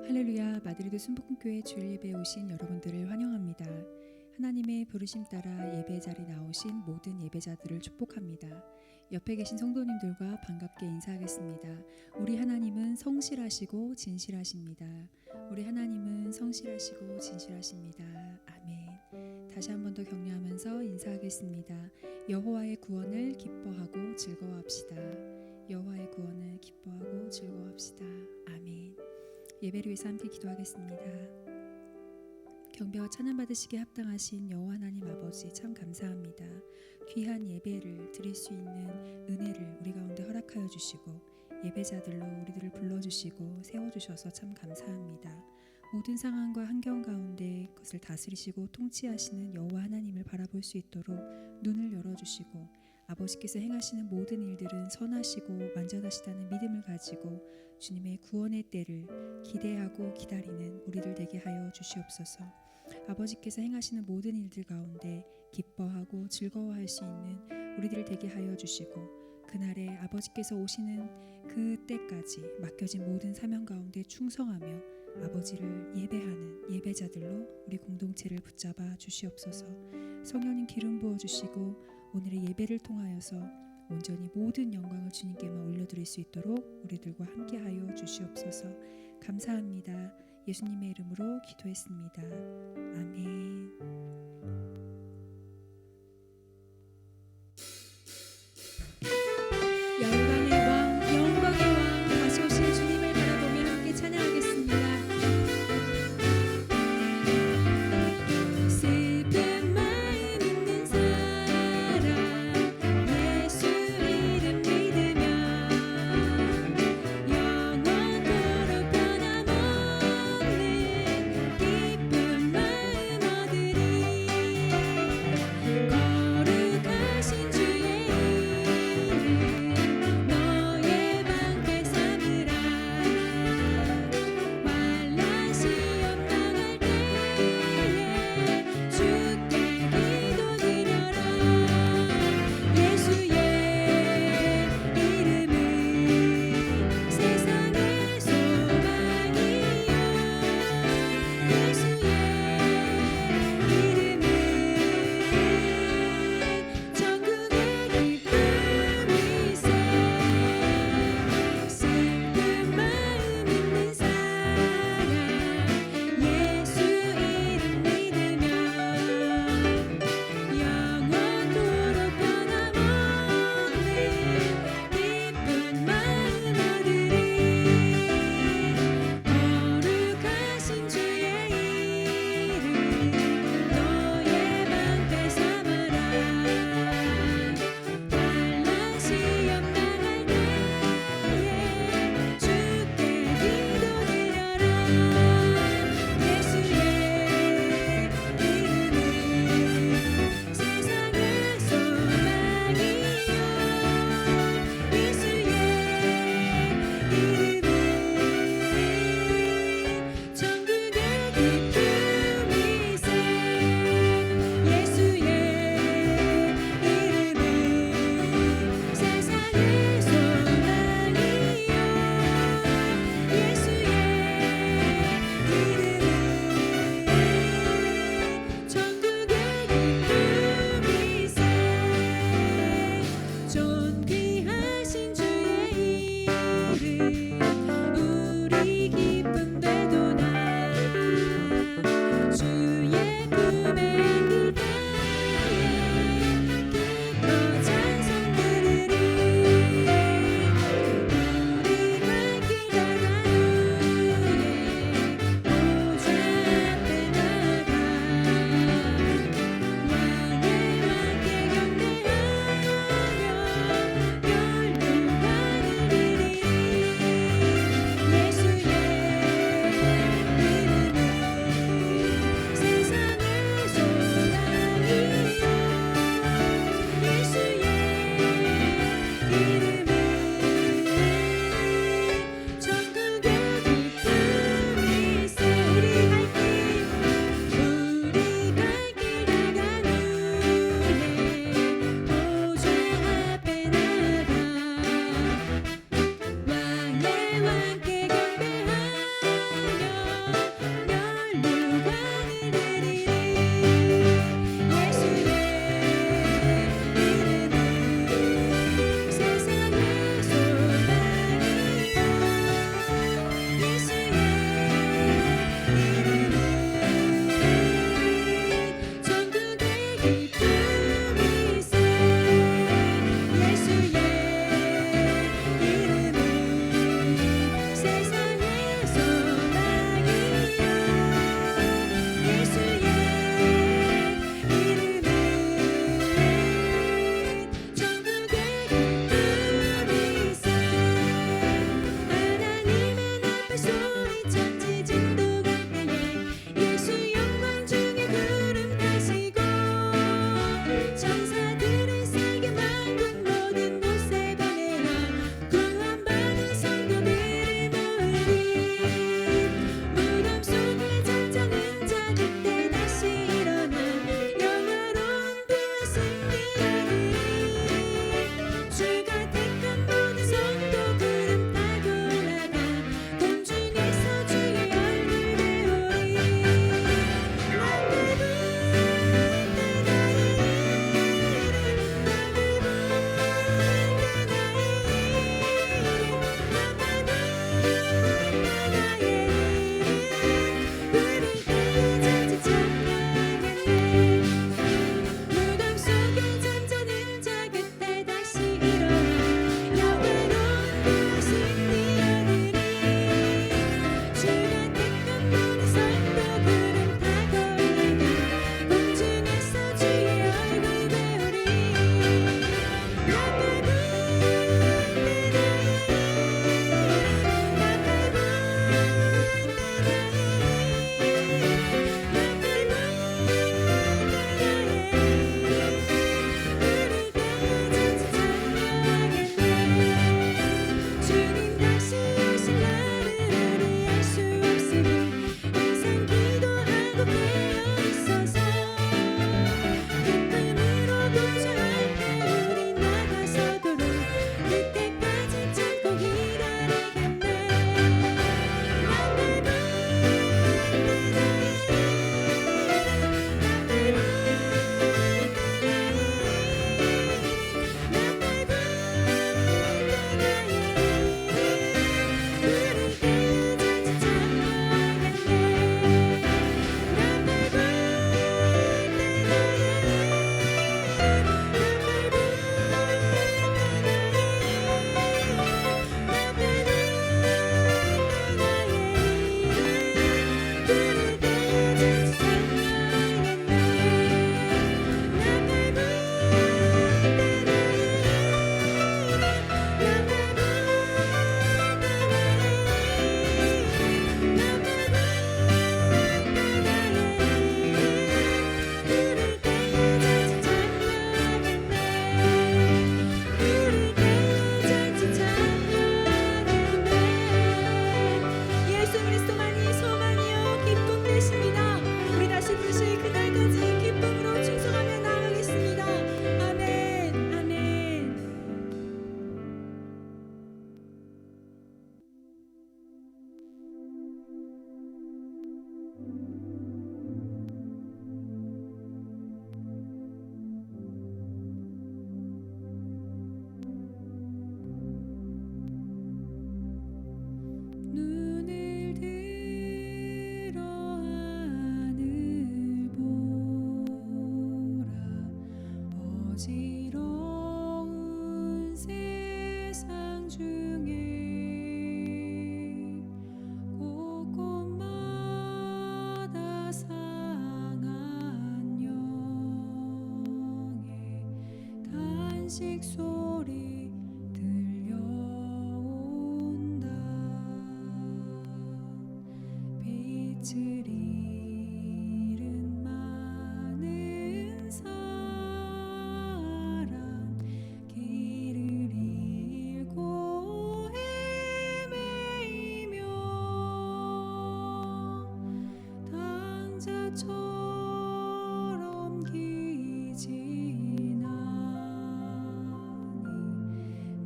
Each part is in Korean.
할렐루야, 마드리드 순복음교회 주일 예배에 오신 여러분들을 환영합니다. 하나님의 부르심 따라 예배 자리 나오신 모든 예배자들을 축복합니다. 옆에 계신 성도님들과 반갑게 인사하겠습니다. 우리 하나님은 성실하시고 진실하십니다. 우리 하나님은 성실하시고 진실하십니다. 아멘. 다시 한 번 더 격려하면서 인사하겠습니다. 여호와의 구원을 기뻐하고 즐거워합시다. 여호와의 구원을 기뻐하고 즐거워합시다. 아멘. 예배를 위해서 함께 기도하겠습니다. 경배와 찬양 받으시기에 합당하신 여호와 하나님 아버지 참 감사합니다. 귀한 예배를 드릴 수 있는 은혜를 우리 가운데 허락하여 주시고 예배자들로 우리들을 불러주시고 세워주셔서 참 감사합니다. 모든 상황과 환경 가운데 그것을 다스리시고 통치하시는 여호와 하나님을 바라볼 수 있도록 눈을 열어주시고 아버지께서 행하시는 모든 일들은 선하시고 완전하시다는 믿음을 가지고 주님의 구원의 때를 기대하고 기다리는 우리들 되게 하여 주시옵소서. 아버지께서 행하시는 모든 일들 가운데 기뻐하고 즐거워할 수 있는 우리들 되게 하여 주시고 그날에 아버지께서 오시는 그 때까지 맡겨진 모든 사명 가운데 충성하며 아버지를 예배하는 예배자들로 우리 공동체를 붙잡아 주시옵소서. 성령님 기름 부어주시고 오늘의 예배를 통하여서 온전히 모든 영광을 주님께만 올려드릴 수 있도록 우리들과 함께하여 주시옵소서. 감사합니다. 예수님의 이름으로 기도했습니다. 아멘. 영광의 왕, 영광의 왕, 다시 오신 주님을 바라보며 함께 찬양하겠습니다. 슬픈 마음 있는 사람 예수 이름 믿으며 영원토록 변함없는 기쁜 마음 얻으리. 중에 곳곳마다 상한 영의 단식 소리 들려온다. 빛을 잃은 많은 사람, 길을 잃고 헤매이며 당자처럼 기진하니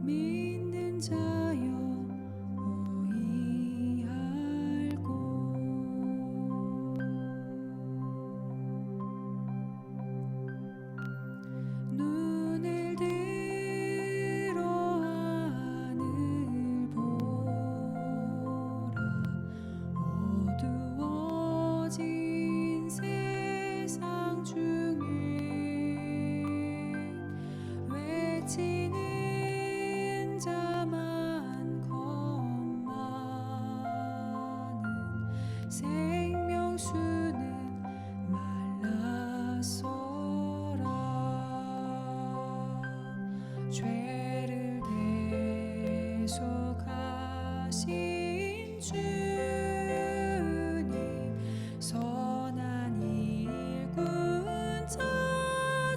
믿는 자여 어이할꼬. 눈을 들어 하늘 보라. 어두워진 세상 중에 외치는 자만 겁많은 생명수는 말랐어라. 죄를 대속하신 주님, 선한 일꾼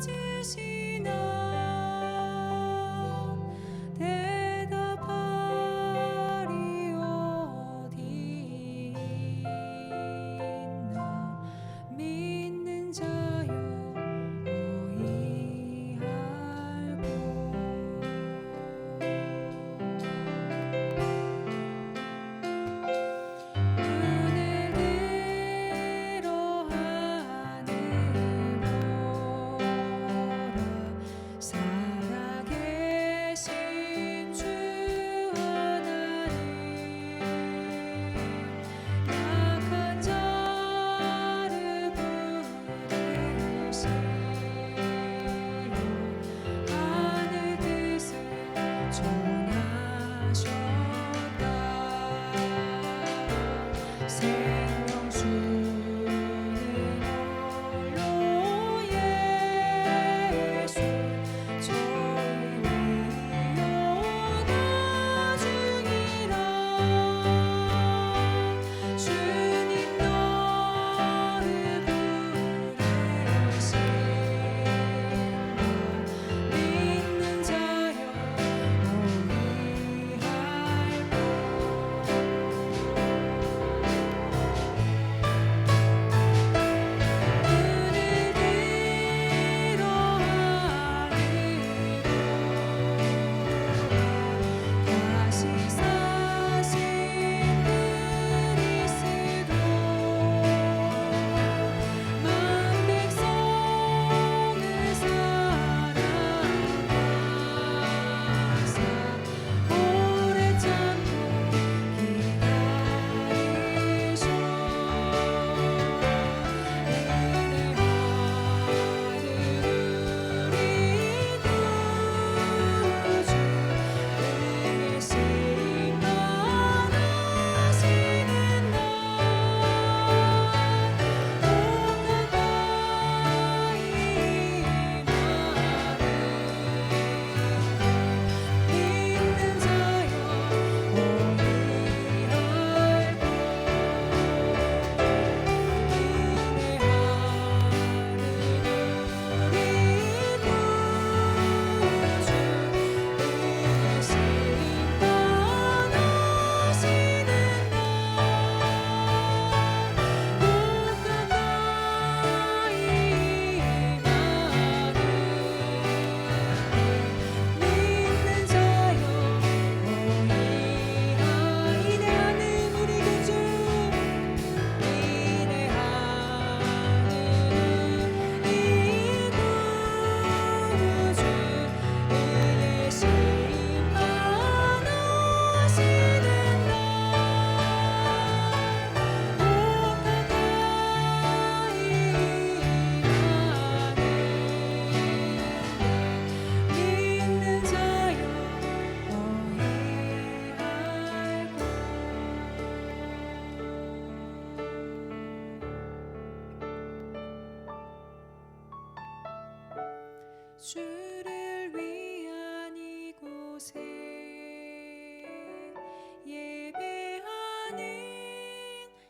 찾으시나. 대답하리 어디 있나. 믿는 자여 어이할꼬.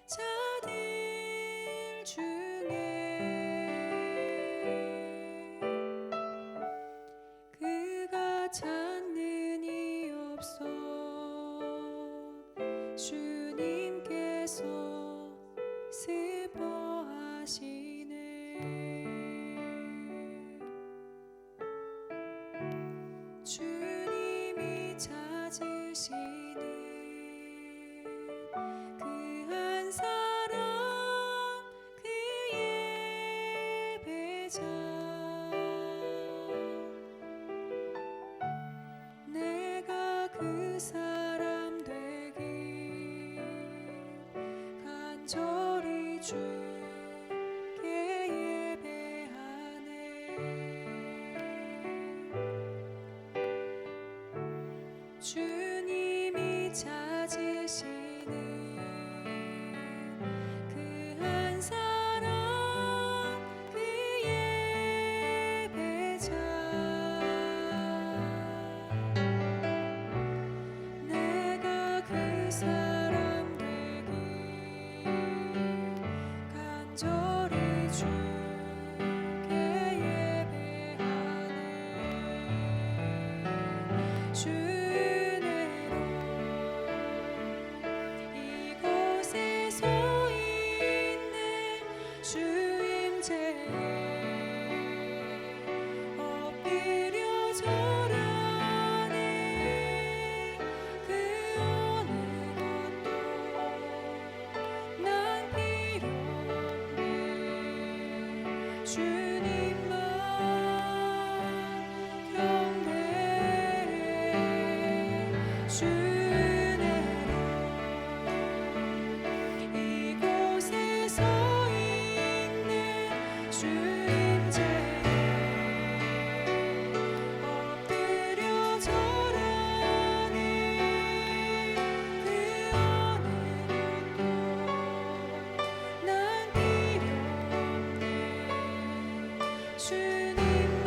자들 중에 그가 찾는 이 없어 주님께서 슬퍼하시네. 주님이 찾으시는 그 한 사람 그의 배자 내가 그 사람 되길 간절히 주께 예배하네. 주님이 찾으시는 그 한 사람 그의 배자 내가 그 사람 되길 간절히 주께 예배하네. 주 이곳에 서 있는 주임제에 엎드려 절하네. 그 어느 것도 난 필요 없네. 주님만 경배해. 이곳에 서 있는 주임제에 엎드려 절하네. 그 어느 것도 난 필요 없네. 주님만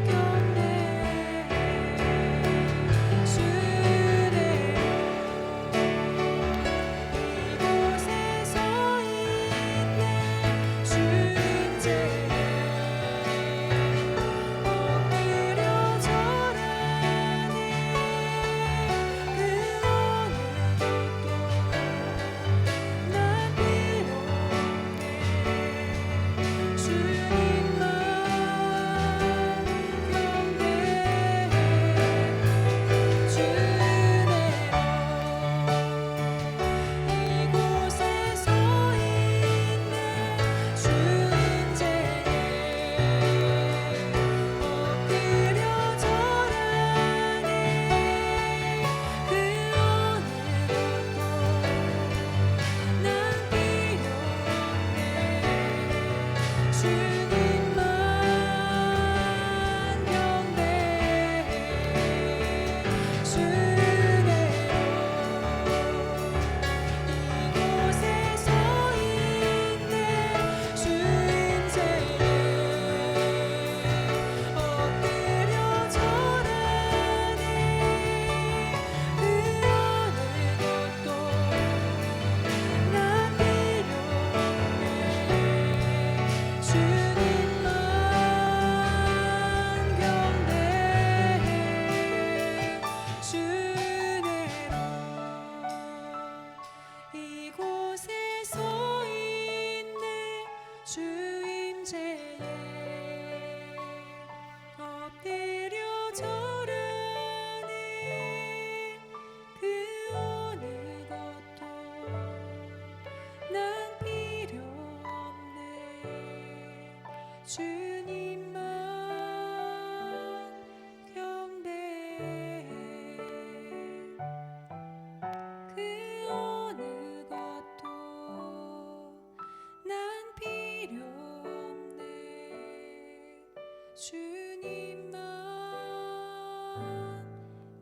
경배해. 이곳에 서 있는 주임제에 엎드려 절하네. 그 어느 것도 난 필요 없네. 주님만 경배해. 이곳에 서 있는 주임제에 엎드려 절하네. 그 어느 것도 난 필요 없네. 주님만 경배해. 이곳에 서 있는 주임제에 엎드려 절하네. 그 어느 것도 난 필요 없네. 주님만 경배해. 이곳에 서 있는 주임제에 엎드려 절하네. 그 어느 것도 난 필요 없네. 주님만 경배해. 그 어느 것도 난 필요 없네. 주님만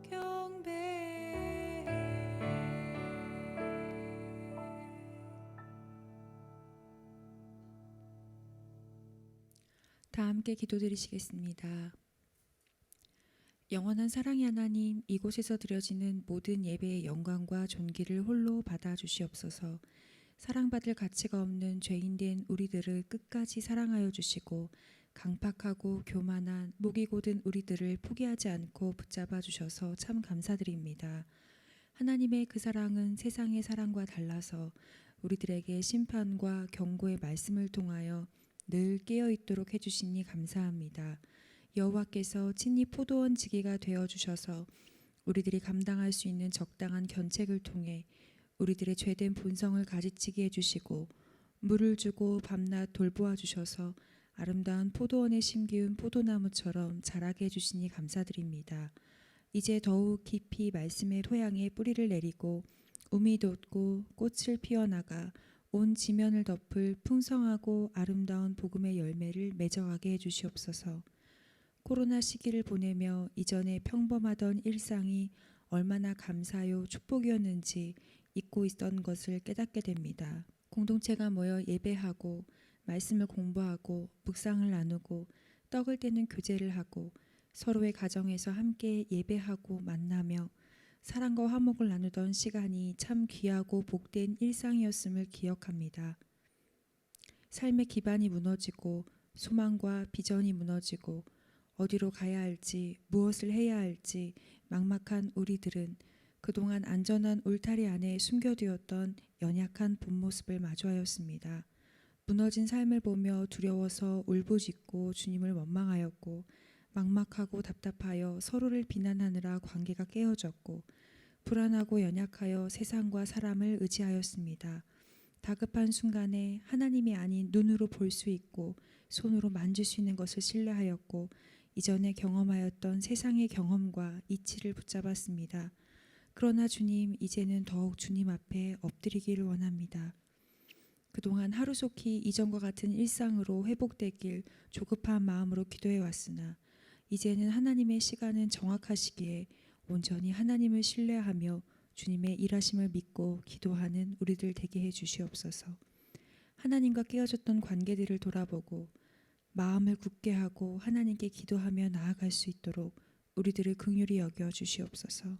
경배해. 다 함께 기도드리시겠습니다. 영원한 사랑의 하나님, 이곳에서 드려지는 모든 예배의 영광과 존귀를 홀로 받아 주시옵소서. 사랑받을 가치가 없는 죄인된 우리들을 끝까지 사랑하여 주시고 강팍하고 교만한 목이 곧은 우리들을 포기하지 않고 붙잡아 주셔서 참 감사드립니다. 하나님의 그 사랑은 세상의 사랑과 달라서 우리들에게 심판과 경고의 말씀을 통하여 늘 깨어 있도록 해주시니 감사합니다. 여호와께서 친히 포도원 지기가 되어 주셔서 우리들이 감당할 수 있는 적당한 견책을 통해 우리들의 죄된 본성을 가지치게 해주시고 물을 주고 밤낮 돌보아 주셔서 아름다운 포도원에 심기운 포도나무처럼 자라게 해주시니 감사드립니다. 이제 더욱 깊이 말씀의 토양에 뿌리를 내리고 우미 돋고 꽃을 피어나가 온 지면을 덮을 풍성하고 아름다운 복음의 열매를 맺어가게 해주시옵소서. 코로나 시기를 보내며 이전에 평범하던 일상이 얼마나 감사요 축복이었는지 잊고 있던 것을 깨닫게 됩니다. 공동체가 모여 예배하고 말씀을 공부하고 묵상을 나누고 떡을 떼는 교제를 하고 서로의 가정에서 함께 예배하고 만나며 사랑과 화목을 나누던 시간이 참 귀하고 복된 일상이었음을 기억합니다. 삶의 기반이 무너지고 소망과 비전이 무너지고 어디로 가야 할지 무엇을 해야 할지 막막한 우리들은 그동안 안전한 울타리 안에 숨겨두었던 연약한 본 모습을 마주하였습니다. 무너진 삶을 보며 두려워서 울부짖고 주님을 원망하였고 막막하고 답답하여 서로를 비난하느라 관계가 깨어졌고 불안하고 연약하여 세상과 사람을 의지하였습니다. 다급한 순간에 하나님이 아닌 눈으로 볼 수 있고 손으로 만질 수 있는 것을 신뢰하였고 이전에 경험하였던 세상의 경험과 이치를 붙잡았습니다. 그러나 주님, 이제는 더욱 주님 앞에 엎드리기를 원합니다. 그동안 하루속히 이전과 같은 일상으로 회복되길 조급한 마음으로 기도해 왔으나 이제는 하나님의 시간은 정확하시기에 온전히 하나님을 신뢰하며 주님의 일하심을 믿고 기도하는 우리들 되게 해 주시옵소서. 하나님과 깨어졌던 관계들을 돌아보고 마음을 굳게 하고 하나님께 기도하며 나아갈 수 있도록 우리들을 긍휼히 여겨 주시옵소서.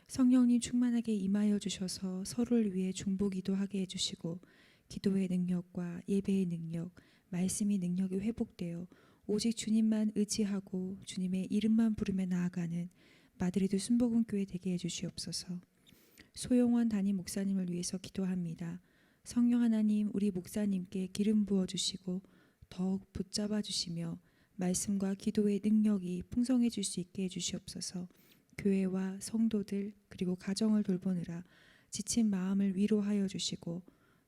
성령님 충만하게 임하여 주셔서 서로를 위해 중보기도하게 해주시고 기도의 능력과 예배의 능력, 말씀의 능력이 회복되어 오직 주님만 의지하고 주님의 이름만 부르며 나아가는 마드리드 순복음교회 되게 해주시옵소서. 소용원 담임 목사님을 위해서 기도합니다. 성령 하나님, 우리 목사님께 기름 부어주시고 더욱 붙잡아 주시며 말씀과 기도의 능력이 풍성해질 수 있게 해주시옵소서. 교회와 성도들 그리고 가정을 돌보느라 지친 마음을 위로하여 주시고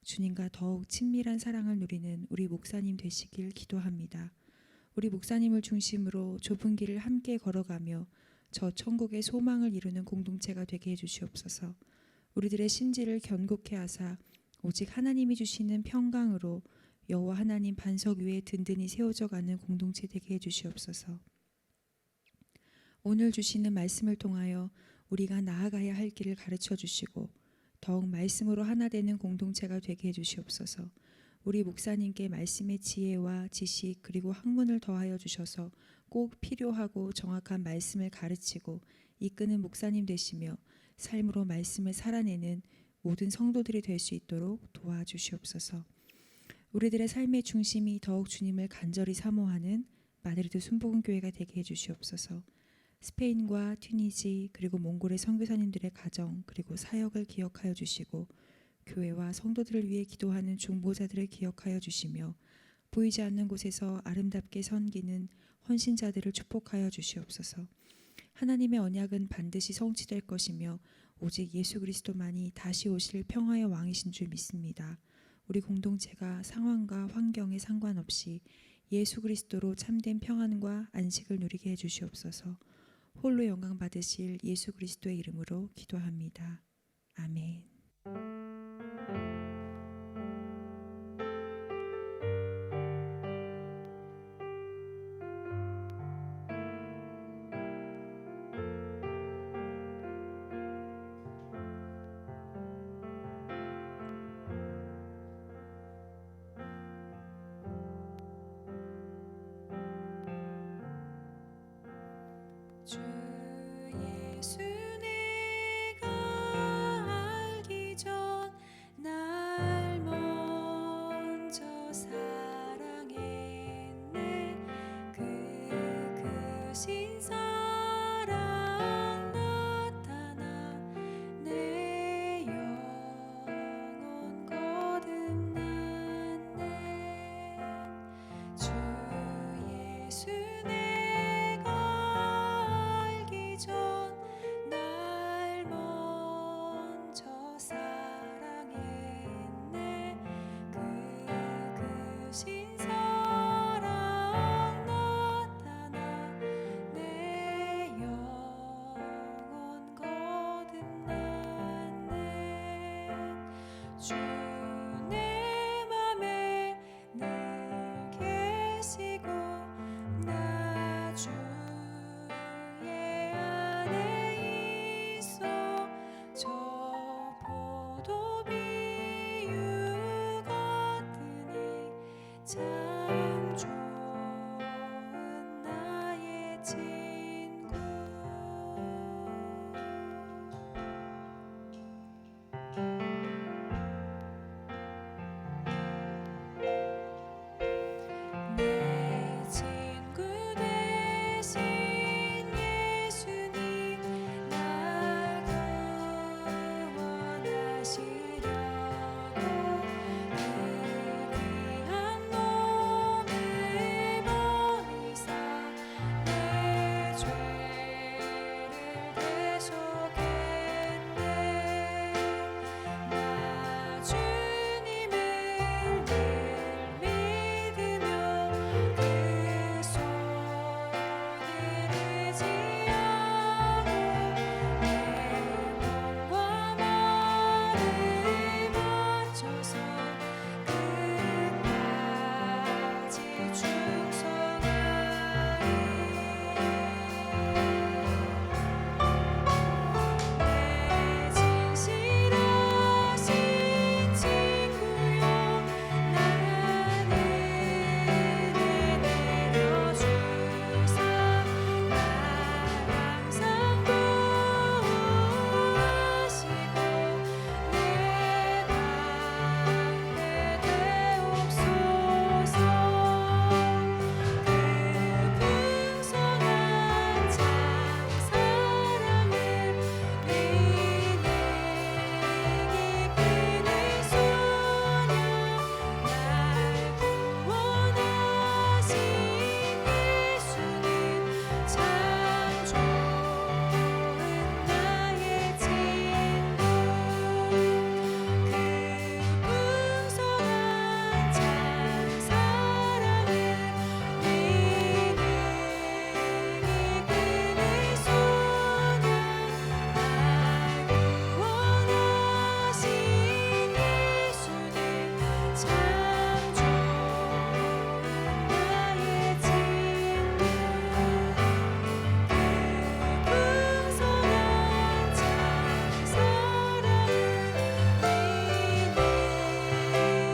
주님과 더욱 친밀한 사랑을 누리는 우리 목사님 되시길 기도합니다. 우리 목사님을 중심으로 좁은 길을 함께 걸어가며 저 천국의 소망을 이루는 공동체가 되게 해주시옵소서. 우리들의 심지를 견고케 하사 오직 하나님이 주시는 평강으로 여호와 하나님 반석 위에 든든히 세워져가는 공동체 되게 해주시옵소서. 오늘 주시는 말씀을 통하여 우리가 나아가야 할 길을 가르쳐 주시고 더욱 말씀으로 하나 되는 공동체가 되게 해주시옵소서. 우리 목사님께 말씀의 지혜와 지식 그리고 학문을 더하여 주셔서 꼭 필요하고 정확한 말씀을 가르치고 이끄는 목사님 되시며 삶으로 말씀을 살아내는 모든 성도들이 될 수 있도록 도와주시옵소서. 우리들의 삶의 중심이 더욱 주님을 간절히 사모하는 마드리드 순복음교회가 되게 해주시옵소서. 스페인과 튀니지 그리고 몽골의 선교사님들의 가정 그리고 사역을 기억하여 주시고 교회와 성도들을 위해 기도하는 중보자들을 기억하여 주시며 보이지 않는 곳에서 아름답게 섬기는 헌신자들을 축복하여 주시옵소서. 하나님의 언약은 반드시 성취될 것이며 오직 예수 그리스도만이 다시 오실 평화의 왕이신 줄 믿습니다. 우리 공동체가 상황과 환경에 상관없이 예수 그리스도로 참된 평안과 안식을 누리게 해주시옵소서. 홀로 영광 받으실 예수 그리스도의 이름으로 기도합니다. 아멘. 주 예수 내가 알기 전 날 먼저 사랑했네. 크신 사랑 나타나 내 영혼 거듭났네. 주 예수 내가 알기 전 날 먼저 사랑했네. 크신 사랑 나타나 내 영혼 거듭났네. 주 내 맘에 늘 계시고 나 주의 안에 있어. 저 포도 비유 같으니 참 좋은 나의 친구. 내 친구 되신 예수님 날 구원하시려고 그 귀한 몸을 버리사 내 죄를 대속했네. 나 주님을 늘 믿으며 그 손을 의지하고 내 몸과 마음을 바쳐서 끝까지 충성하리. 내 진실하신 친구여 나를 내려주사 날 항상 보호하시고 내 방패 되옵소서. 그 풍성한 참 사랑을 믿는 이끄는 소녀 날 구원하신 예수는 참 좋은 나의 친구. 그 풍성한 참 사랑을 믿는 이끄는 소녀 날 구원하신 예수는 참 좋은 나의 친구.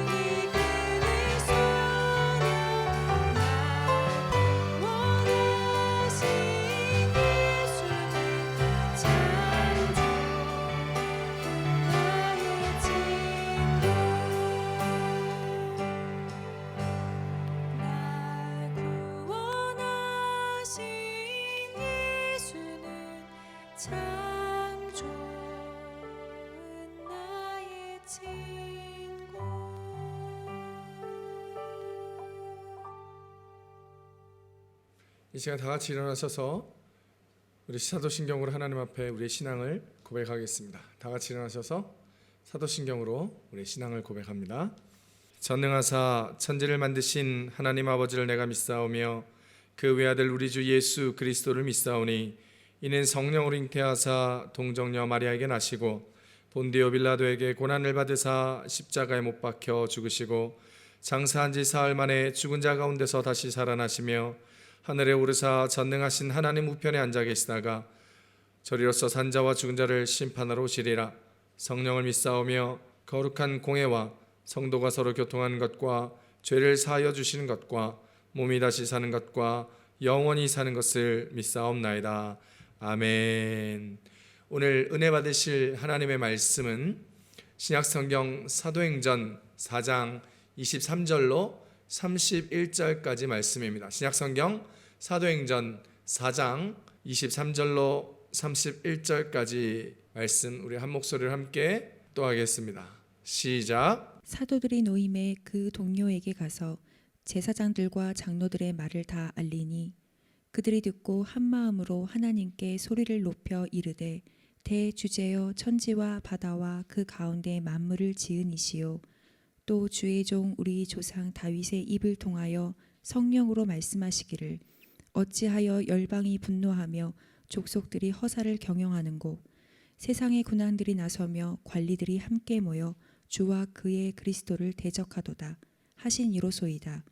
그 풍성한 참 사랑을 믿는 이끄는 소녀 날 구원하신 예수는 참 좋은 나의 친구. 이 시간 다 같이 일어나셔서 우리 사도신경으로 하나님 앞에 우리의 신앙을 고백하겠습니다. 다 같이 일어나셔서 사도신경으로 우리의 신앙을 고백합니다. 전능하사 천지를 만드신 하나님 아버지를 내가 믿사오며 그 외아들 우리 주 예수 그리스도를 믿사오니 이는 성령으로 잉태하사 동정녀 마리아에게 나시고 본디오 빌라도에게 고난을 받으사 십자가에 못 박혀 죽으시고 장사한 지 사흘 만에 죽은 자 가운데서 다시 살아나시며 하늘에 오르사 전능하신 하나님 우편에 앉아 계시다가 저리로서 산자와 죽은 자를 심판하러 오시리라. 성령을 믿사오며 거룩한 공회와 성도가 서로 교통하는 것과 죄를 사하여 주시는 것과 몸이 다시 사는 것과 영원히 사는 것을 믿사옵나이다. 아멘. 오늘 은혜 받으실 하나님의 말씀은 신약성경 사도행전 4장 23절로 31절까지 말씀입니다. 신약성경 사도행전 4장 23절로 31절까지 말씀, 우리 한 목소리를 함께 또 하겠습니다. 시작. 사도들이 노임에 그 동료에게 가서 제사장들과 장로들의 말을 다 알리니 그들이 듣고 한 마음으로 하나님께 소리를 높여 이르되 대주제여 천지와 바다와 그 가운데 만물을 지은 이시요 또 주의 종 우리 조상 다윗의 입을 통하여 성령으로 말씀하시기를 어찌하여 열방이 분노하며 족속들이 허사를 경영하는고 세상의 군왕들이 나서며 관리들이 함께 모여 주와 그의 그리스도를 대적하도다 하신 이로소이다.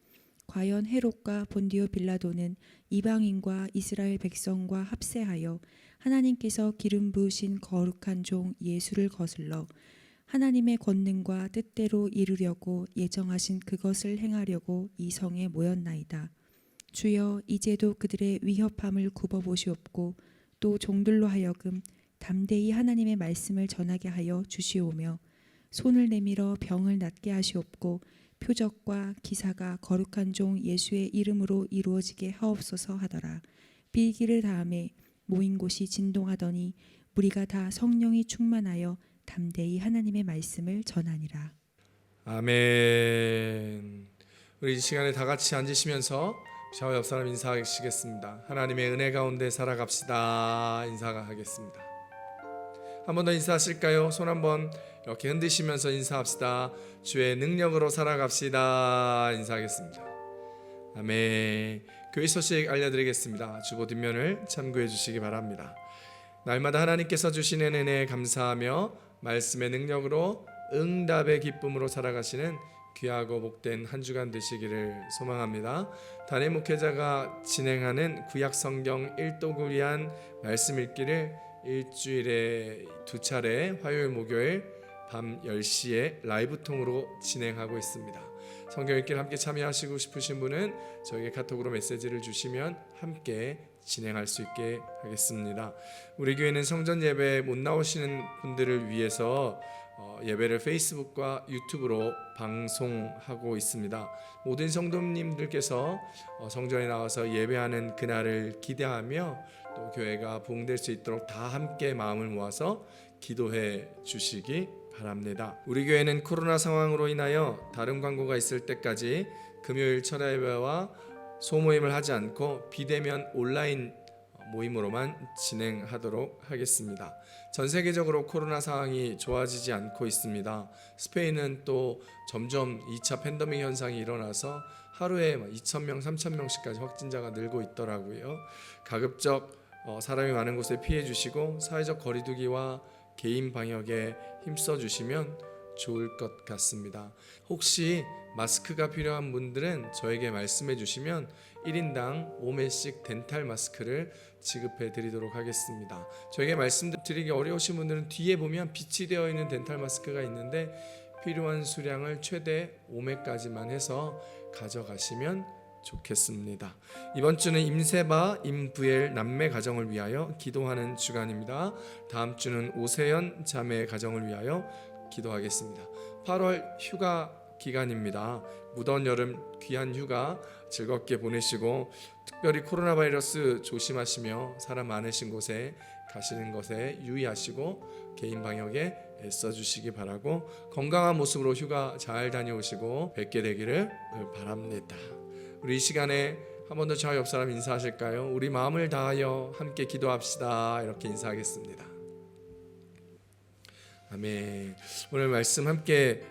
과연 헤롯과 본디오 빌라도는 이방인과 이스라엘 백성과 합세하여 하나님께서 기름 부으신 거룩한 종 예수를 거슬러 하나님의 권능과 뜻대로 이루려고 예정하신 그것을 행하려고 이 성에 모였나이다. 주여 이제도 그들의 위협함을 굽어보시옵고 또 종들로 하여금 담대히 하나님의 말씀을 전하게 하여 주시오며 손을 내밀어 병을 낫게 하시옵고 표적과 기사가 거룩한 종 예수의 이름으로 이루어지게 하옵소서 하더라. 비기를 다음에 모인 곳이 진동하더니 무리가 다 성령이 충만하여 담대히 하나님의 말씀을 전하니라. 아멘. 우리 이 시간에 다 같이 앉으시면서 저와 옆 사람 인사하시겠습니다. 하나님의 은혜 가운데 살아갑시다. 인사하겠습니다. 한 번 더 인사하실까요? 손 한번 이렇게 흔드시면서 인사합시다. 주의 능력으로 살아갑시다. 인사하겠습니다. 아멘. 교회 소식 알려드리겠습니다. 주보 뒷면을 참고해 주시기 바랍니다. 날마다 하나님께서 주시는 은혜에 감사하며 말씀의 능력으로 응답의 기쁨으로 살아가시는 귀하고 복된 한 주간 되시기를 소망합니다. 단임 목회자가 진행하는 구약성경 1독을 위한 말씀 읽기를 일주일에 2차례 화요일 목요일 밤 10시에 라이브 통으로 진행하고 있습니다. 성경 읽기를 함께 참여하시고 싶으신 분은 저에게 카톡으로 메시지를 주시면 함께 진행할 수 있게 하겠습니다. 우리 교회는 성전 예배 못 나오시는 분들을 위해서 예배를 페이스북과 유튜브로 방송하고 있습니다. 모든 성도님들께서 성전에 나와서 예배하는 그날을 기대하며 또 교회가 부흥될 수 있도록 다 함께 마음을 모아서 기도해 주시기 바랍니다. 우리 교회는 코로나 상황으로 인하여 다른 광고가 있을 때까지 금요일 철야 예배와 소모임을 하지 않고 비대면 온라인 모임으로만 진행하도록 하겠습니다. 전 세계적으로 코로나 상황이 좋아지지 않고 있습니다. 스페인은 또 점점 2차 팬데믹 현상이 일어나서 하루에 2,000명, 3,000명씩까지 확진자가 늘고 있더라고요. 가급적 사람이 많은 곳에 피해 주시고 사회적 거리두기와 개인 방역에 힘써 주시면 좋을 것 같습니다. 혹시 마스크가 필요한 분들은 저에게 말씀해 주시면 1인당 5매씩 덴탈 마스크를 지급해 드리도록 하겠습니다. 저에게 말씀드리기 어려우신 분들은 뒤에 보면 빛이 되어 있는 덴탈 마스크가 있는데 필요한 수량을 최대 5매까지만 해서 가져가시면 좋겠습니다. 이번 주는 임세바, 임부엘 남매 가정을 위하여 기도하는 주간입니다. 다음 주는 오세연 자매 가정을 위하여 기도하겠습니다. 8월 휴가 기간입니다. 무더운 여름 귀한 휴가 즐겁게 보내시고 특별히 코로나 바이러스 조심하시며 사람 많으신 곳에 가시는 것에 유의하시고 개인 방역에 애써주시기 바라고 건강한 모습으로 휴가 잘 다녀오시고 뵙게 되기를 바랍니다. 우리 이 시간에 한 번 더 저 옆 사람 인사하실까요? 우리 마음을 다하여 함께 기도합시다. 이렇게 인사하겠습니다. 아멘. 오늘 말씀 함께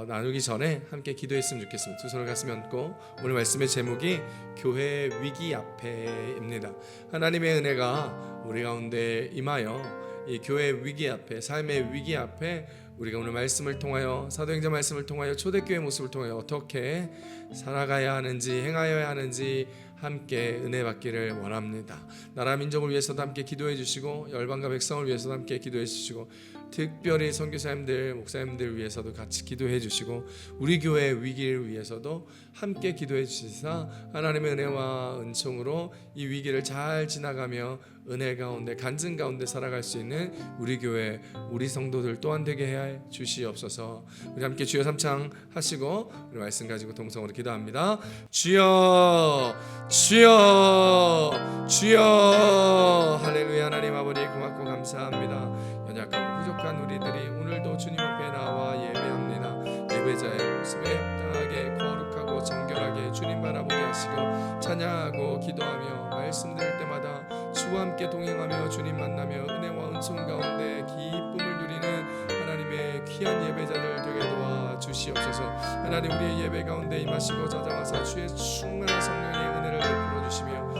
나누기 전에 함께 기도했으면 좋겠습니다. 두 손을 가슴에 얹고 오늘 말씀의 제목이 교회 위기 앞에입니다. 하나님의 은혜가 우리 가운데 임하여 이 교회 위기 앞에, 삶의 위기 앞에 우리가 오늘 말씀을 통하여, 사도행전 말씀을 통하여 초대교회 모습을 통하여 어떻게 살아가야 하는지, 행하여야 하는지 함께 은혜 받기를 원합니다. 나라 민족을 위해서도 함께 기도해 주시고 열방과 백성을 위해서도 함께 기도해 주시고 특별히 선교사님들 목사님들 위해서도 같이 기도해 주시고 우리 교회 위기를 위해서도 함께 기도해 주시사 하나님의 은혜와 은총으로 이 위기를 잘 지나가며 은혜 가운데 간증 가운데 살아갈 수 있는 우리 교회 우리 성도들 또한 되게 해 주시옵소서. 우리 함께 주여 삼창 하시고 우리 말씀 가지고 동성으로 기도합니다. 주여 주여 주여. 할렐루야. 하나님 아버지 고맙고 감사합니다. 연약하고 부족한 우리들이 오늘도 주님 앞에 나와 예배합니다. 예배자의 모습에 합당하게 거룩하고 정결하게 주님 바라보게 하시고 찬양하고 기도하며 말씀 들을 때마다 주와 함께 동행하며 주님 만나며 은혜와 은총 가운데 기쁨을 누리는 하나님의 귀한 예배자들 되게 도와 주시옵소서. 하나님 우리의 예배 가운데 임하시고 찾아와서 주의 충만한 성령의 은혜를 베풀어 주시며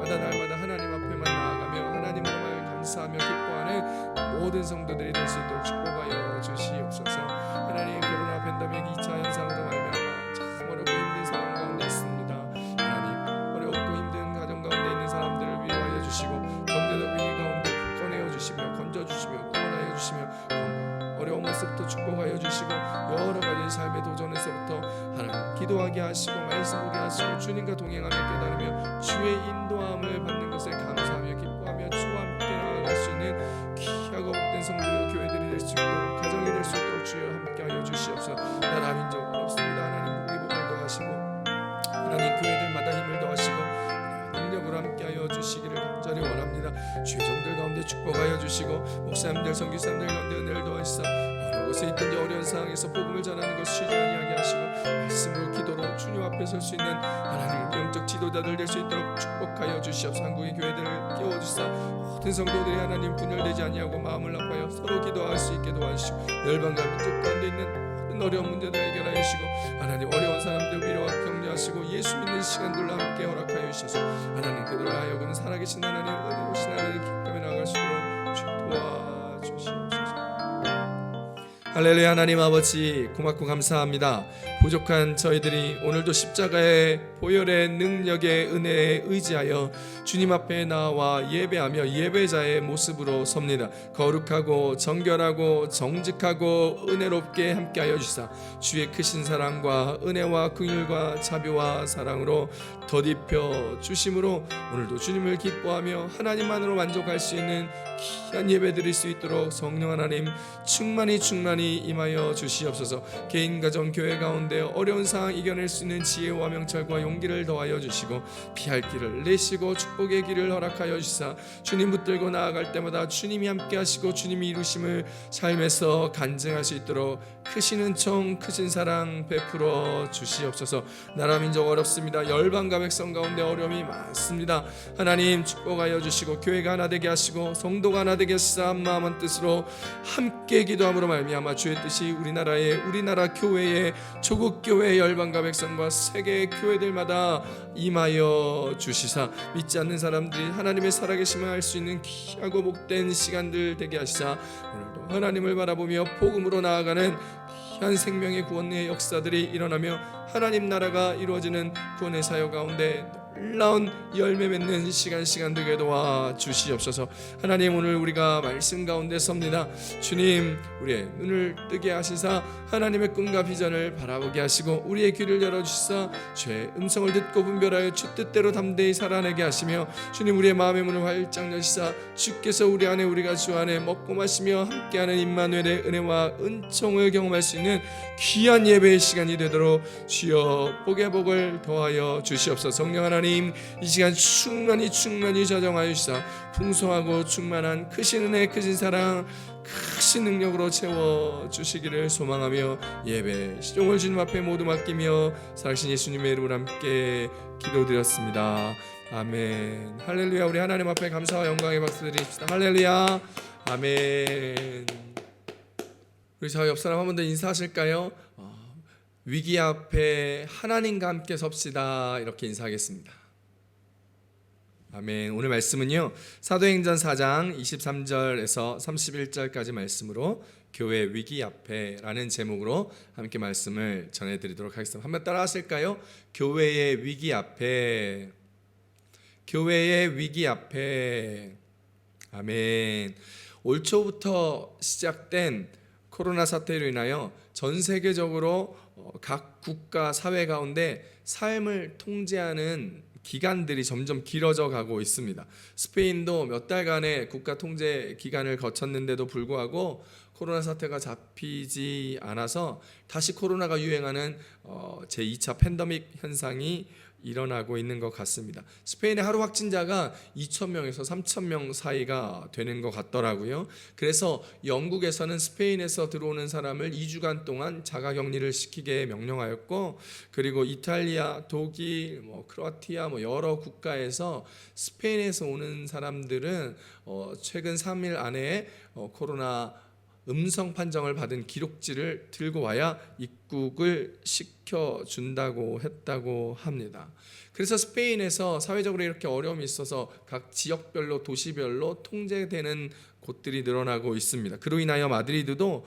날마다 하나님 앞에만 나아가며 하나님으로만 감사하며 기뻐하는 모든 성도들이 될 수 있도록 축복하여 주시옵소서. 하나님 코로나 팬데믹 2차 현상으로 말미암아 참 어렵고 힘든 상황 가운데 있습니다. 하나님 어렵고 힘든 가정 가운데 있는 사람들을 위로하여 주시고 경제적 위기 가운데 굳건하여 주시며 건져주시며 구원하여 주시며 어려운 모습도 축복하여 주시고 여러 가지 삶의 도전에서부터 하나님 기도하게 하시고 말씀 보게 하시고 주님과 동행하며 깨달으며 주의 인도함을 받는 것에 감사하며 기뻐하며 주와 함께 나아갈 수 있는 귀하고 복된 성도여 교회들이 될 수 있도록 가정이 될 수 있도록 주여 함께하여 주시옵소서. 나라 민족 어렵습니다. 하나님 복을 더하시고 하나님 교회들마다 힘을 더하시고 능력으로 함께하여 주시기를 간절히 원합니다. 주의 종들 가운데 축복하여 주시고 목사님들 선교사님들 가운데 은혜를 더하시사 어느 곳에 있든지 어려운 상황에서 복음을 전하는 것 쉬지 아니하게 하시고 말씀으로 기도로 주님 앞에 설 수 있는 하나님 영적 지도자들 될 수 있도록 축복하여 주시옵소서. 한국의 교회들을 깨워주사 모든 성도들이 하나님 분열되지 아니하고 마음을 합하여 서로 기도할 수 있게 도와주시고 열방과 민족 가운데 있는 모든 어려운 문제들 해결하여 주시고 하나님 어려운 사람들 위로와 격려하시고 예수 믿는 시간들로 함께 허락하여 주셔서 하나님 그들을 하여금 살아계신 하나님 은혜로신 하나님 기쁨에 나아갈 수 있도록 도와주시옵소서. 할렐루야. 하나님 아버지 고맙고 감사합니다. 부족한 저희들이 오늘도 십자가의 보혈의 능력의 은혜에 의지하여 주님 앞에 나와 예배하며 예배자의 모습으로 섭니다. 거룩하고 정결하고 정직하고 은혜롭게 함께하여 주사 주의 크신 사랑과 은혜와 긍휼과 자비와 사랑으로 덧입혀 주심으로 오늘도 주님을 기뻐하며 하나님만으로 만족할 수 있는 귀한 예배 드릴 수 있도록 성령 하나님 충만히 임하여 주시옵소서. 개인 가정 교회 가운데 어려운 상황 이겨낼 수 있는 지혜와 명철과 용기를 더하여 주시고 피할 길을 내시고 축복의 길을 허락하여 주사 주님 붙들고 나아갈 때마다 주님이 함께 하시고 주님이 이루심을 삶에서 간증할 수 있도록 크신 은총 크신 사랑 베풀어 주시옵소서. 나라 민족 어렵습니다. 열방과 백성 가운데 어려움이 많습니다. 하나님 축복하여 주시고 교회가 하나 되게 하시고 성도가 하나 되게 하시사 한 마음 한 뜻으로 함께 기도함으로 말미암아 주의 뜻이 우리나라 교회의 조국 교회 열방과 백성과 세계 교회들마다 임하여 주시사 믿지 않는 사람들이 하나님의 살아계심을 알 수 있는 귀하고 복된 시간들 되게 하시사 오늘도 하나님을 바라보며 복음으로 나아가는 귀한 생명의 구원의 역사들이 일어나며 하나님 나라가 이루어지는 구원의 사역 가운데 놀라운 열매 맺는 시간 되게 도와 주시옵소서. 하나님 오늘 우리가 말씀 가운데 섭니다. 주님 우리의 눈을 뜨게 하시사 하나님의 꿈과 비전을 바라보게 하시고 우리의 귀를 열어주시사 주의 음성을 듣고 분별하여 주 뜻대로 담대히 살아내게 하시며 주님 우리의 마음의 문을 활짝 여시사 주께서 우리 안에 우리가 주 안에 먹고 마시며 함께하는 임마누엘의 은혜와 은총을 경험할 수 있는 귀한 예배의 시간이 되도록 주여 복을 더하여 주시옵소서. 성령 하나님 이 시간 충만히 자정하여 주시사 풍성하고 충만한 크신 은혜 크신 사랑 크신 능력으로 채워 주시기를 소망하며 예배 시종을 주님 앞에 모두 맡기며 살아계신 예수님의 이름으로 함께 기도드렸습니다. 아멘. 할렐루야. 우리 하나님 앞에 감사와 영광의 박수 드립시다. 할렐루야. 아멘. 우리 저 옆 사람 한 번 더 인사하실까요? 위기 앞에 하나님과 함께 섭시다. 이렇게 인사하겠습니다. 아멘. 오늘 말씀은요 사도행전 4장 23절에서 31절까지 말씀으로 교회 위기 앞에 라는 제목으로 함께 말씀을 전해드리도록 하겠습니다. 한번 따라 하실까요? 교회의 위기 앞에. 교회의 위기 앞에 아멘. 올 초부터 시작된 코로나 사태로 인하여 전 세계적으로 각 국가 사회 가운데 삶을 통제하는 기간들이 점점 길어져 가고 있습니다. 스페인도 몇 달간의 국가 통제 기간을 거쳤는데도 불구하고 코로나 사태가 잡히지 않아서 다시 코로나가 유행하는 제2차 팬데믹 현상이 일어나고 있는 것 같습니다. 스페인의 하루 확진자가 2,000명에서 3,000명 사이가 되는 것 같더라고요. 그래서 영국에서는 스페인에서 들어오는 사람을 2주간 동안 자가격리를 시키게 명령하였고, 그리고 이탈리아, 독일, 크로아티아 여러 국가에서 스페인에서 오는 사람들은 최근 3일 안에 코로나 음성 판정을 받은 기록지를 들고 와야 입국을 시켜준다고 했다고 합니다. 그래서 스페인에서 사회적으로 이렇게 어려움이 있어서 각 지역별로 도시별로 통제되는 곳들이 늘어나고 있습니다. 그로 인하여 마드리드도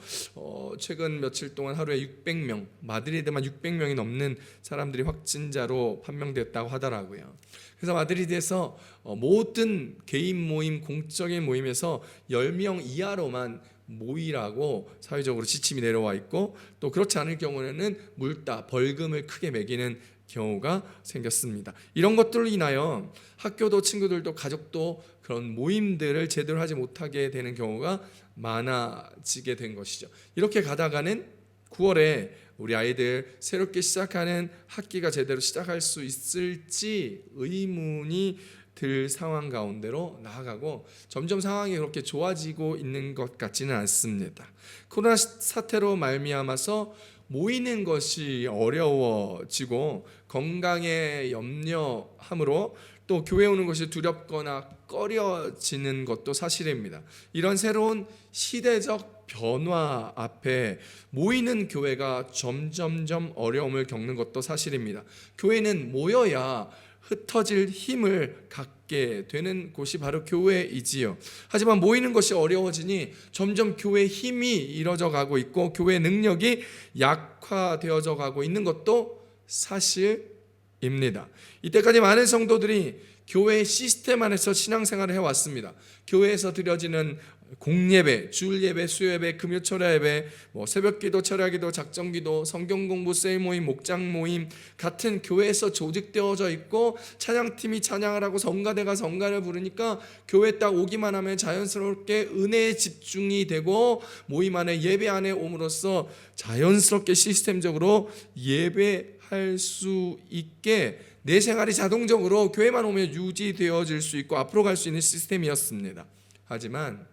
최근 며칠 동안 하루에 600명, 마드리드만 600명이 넘는 사람들이 확진자로 판명됐다고 하더라고요. 그래서 마드리드에서 모든 개인 모임, 공적인 모임에서 10명 이하로만 모이라고 사회적으로 지침이 내려와 있고, 또 그렇지 않을 경우에는 물다, 벌금을 크게 매기는 경우가 생겼습니다. 이런 것들로 인하여 학교도 친구들도 가족도 그런 모임들을 제대로 하지 못하게 되는 경우가 많아지게 된 것이죠. 이렇게 가다가는 9월에 우리 아이들 새롭게 시작하는 학기가 제대로 시작할 수 있을지 의문이 들 상황 가운데로 나아가고, 점점 상황이 그렇게 좋아지고 있는 것 같지는 않습니다. 코로나 사태로 말미암아서 모이는 것이 어려워지고 건강에 염려함으로 또 교회 오는 것이 두렵거나 꺼려지는 것도 사실입니다. 이런 새로운 시대적 변화 앞에 모이는 교회가 점점점 어려움을 겪는 것도 사실입니다. 교회는 모여야 흩어질 힘을 갖게 되는 곳이 바로 교회이지요. 하지만 모이는 것이 어려워지니 점점 교회의 힘이 잃어져 가고 있고 교회의 능력이 약화되어져 가고 있는 것도 사실입니다. 이때까지 많은 성도들이 교회의 시스템 안에서 신앙생활을 해왔습니다. 교회에서 드려지는 공예배, 주일예배, 수요예배, 금요 철야예배, 새벽기도, 철야기도, 작정기도, 성경공부, 셀 모임, 목장 모임 같은 교회에서 조직되어져 있고, 찬양팀이 찬양을 하고 성가대가 성가를 부르니까 교회 딱 오기만 하면 자연스럽게 은혜에 집중이 되고 모임 안에 예배 안에 옴으로써 자연스럽게 시스템적으로 예배할 수 있게 내 생활이 자동적으로 교회만 오면 유지되어질 수 있고 앞으로 갈 수 있는 시스템이었습니다. 하지만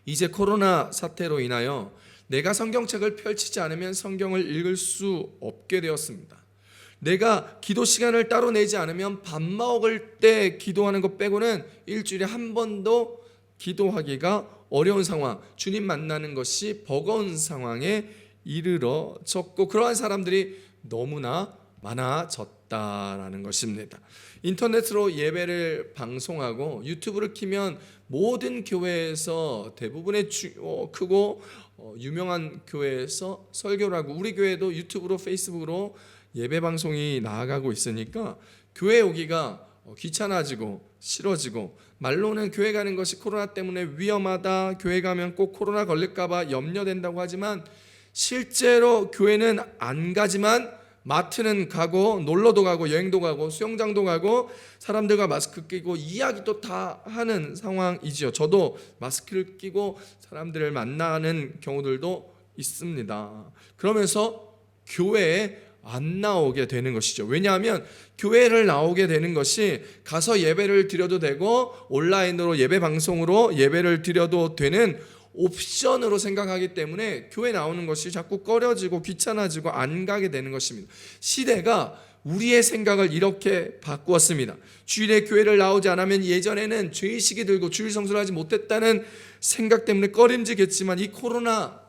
이제 코로나 사태로 인하여 내가 성경책을 펼치지 않으면 성경을 읽을 수 없게 되었습니다. 내가 기도 시간을 따로 내지 않으면 밥 먹을 때 기도하는 것 빼고는 일주일에 한 번도 기도하기가 어려운 상황, 주님 만나는 것이 버거운 상황에 이르러졌고, 그러한 사람들이 너무나 많아졌다라는 것입니다. 인터넷으로 예배를 방송하고 유튜브를 키면 모든 교회에서 대부분의 크고 유명한 교회에서 설교를 하고, 우리 교회도 유튜브로 페이스북으로 예배 방송이 나아가고 있으니까 교회 오기가 귀찮아지고 싫어지고, 말로는 교회 가는 것이 코로나 때문에 위험하다, 교회 가면 꼭 코로나 걸릴까 봐 염려된다고 하지만 실제로 교회는 안 가지만 마트는 가고 놀러도 가고 여행도 가고 수영장도 가고 사람들과 마스크 끼고 이야기도 다 하는 상황이지요. 저도 마스크를 끼고 사람들을 만나는 경우들도 있습니다. 그러면서 교회에 안 나오게 되는 것이죠. 왜냐하면 교회를 나오게 되는 것이 가서 예배를 드려도 되고 온라인으로 예배 방송으로 예배를 드려도 되는 옵션으로 생각하기 때문에 교회 나오는 것이 자꾸 꺼려지고 귀찮아지고 안 가게 되는 것입니다. 시대가 우리의 생각을 이렇게 바꾸었습니다. 주일에 교회를 나오지 않으면 예전에는 죄의식이 들고 주일 성수를 하지 못했다는 생각 때문에 꺼림지겠지만, 이 코로나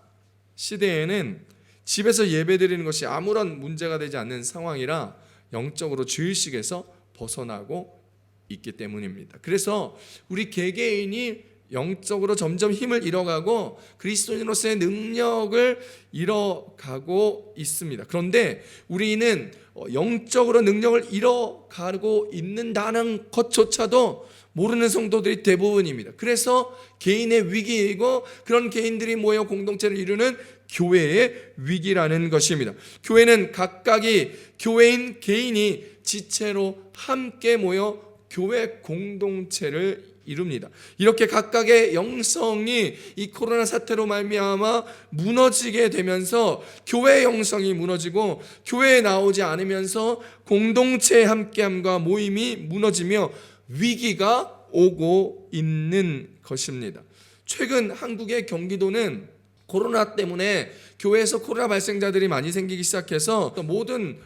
시대에는 집에서 예배드리는 것이 아무런 문제가 되지 않는 상황이라 영적으로 죄의식에서 벗어나고 있기 때문입니다. 그래서 우리 개개인이 영적으로 점점 힘을 잃어가고 그리스도인으로서의 능력을 잃어가고 있습니다. 그런데 우리는 영적으로 능력을 잃어가고 있는다는 것조차도 모르는 성도들이 대부분입니다. 그래서 개인의 위기이고 그런 개인들이 모여 공동체를 이루는 교회의 위기라는 것입니다. 교회는 각각이 교회인 개인이 지체로 함께 모여 교회 공동체를 이룹니다. 이렇게 각각의 영성이 이 코로나 사태로 말미암아 무너지게 되면서 교회의 영성이 무너지고 교회에 나오지 않으면서 공동체의 함께함과 모임이 무너지며 위기가 오고 있는 것입니다. 최근 한국의 경기도는 코로나 때문에 교회에서 코로나 발생자들이 많이 생기기 시작해서 모든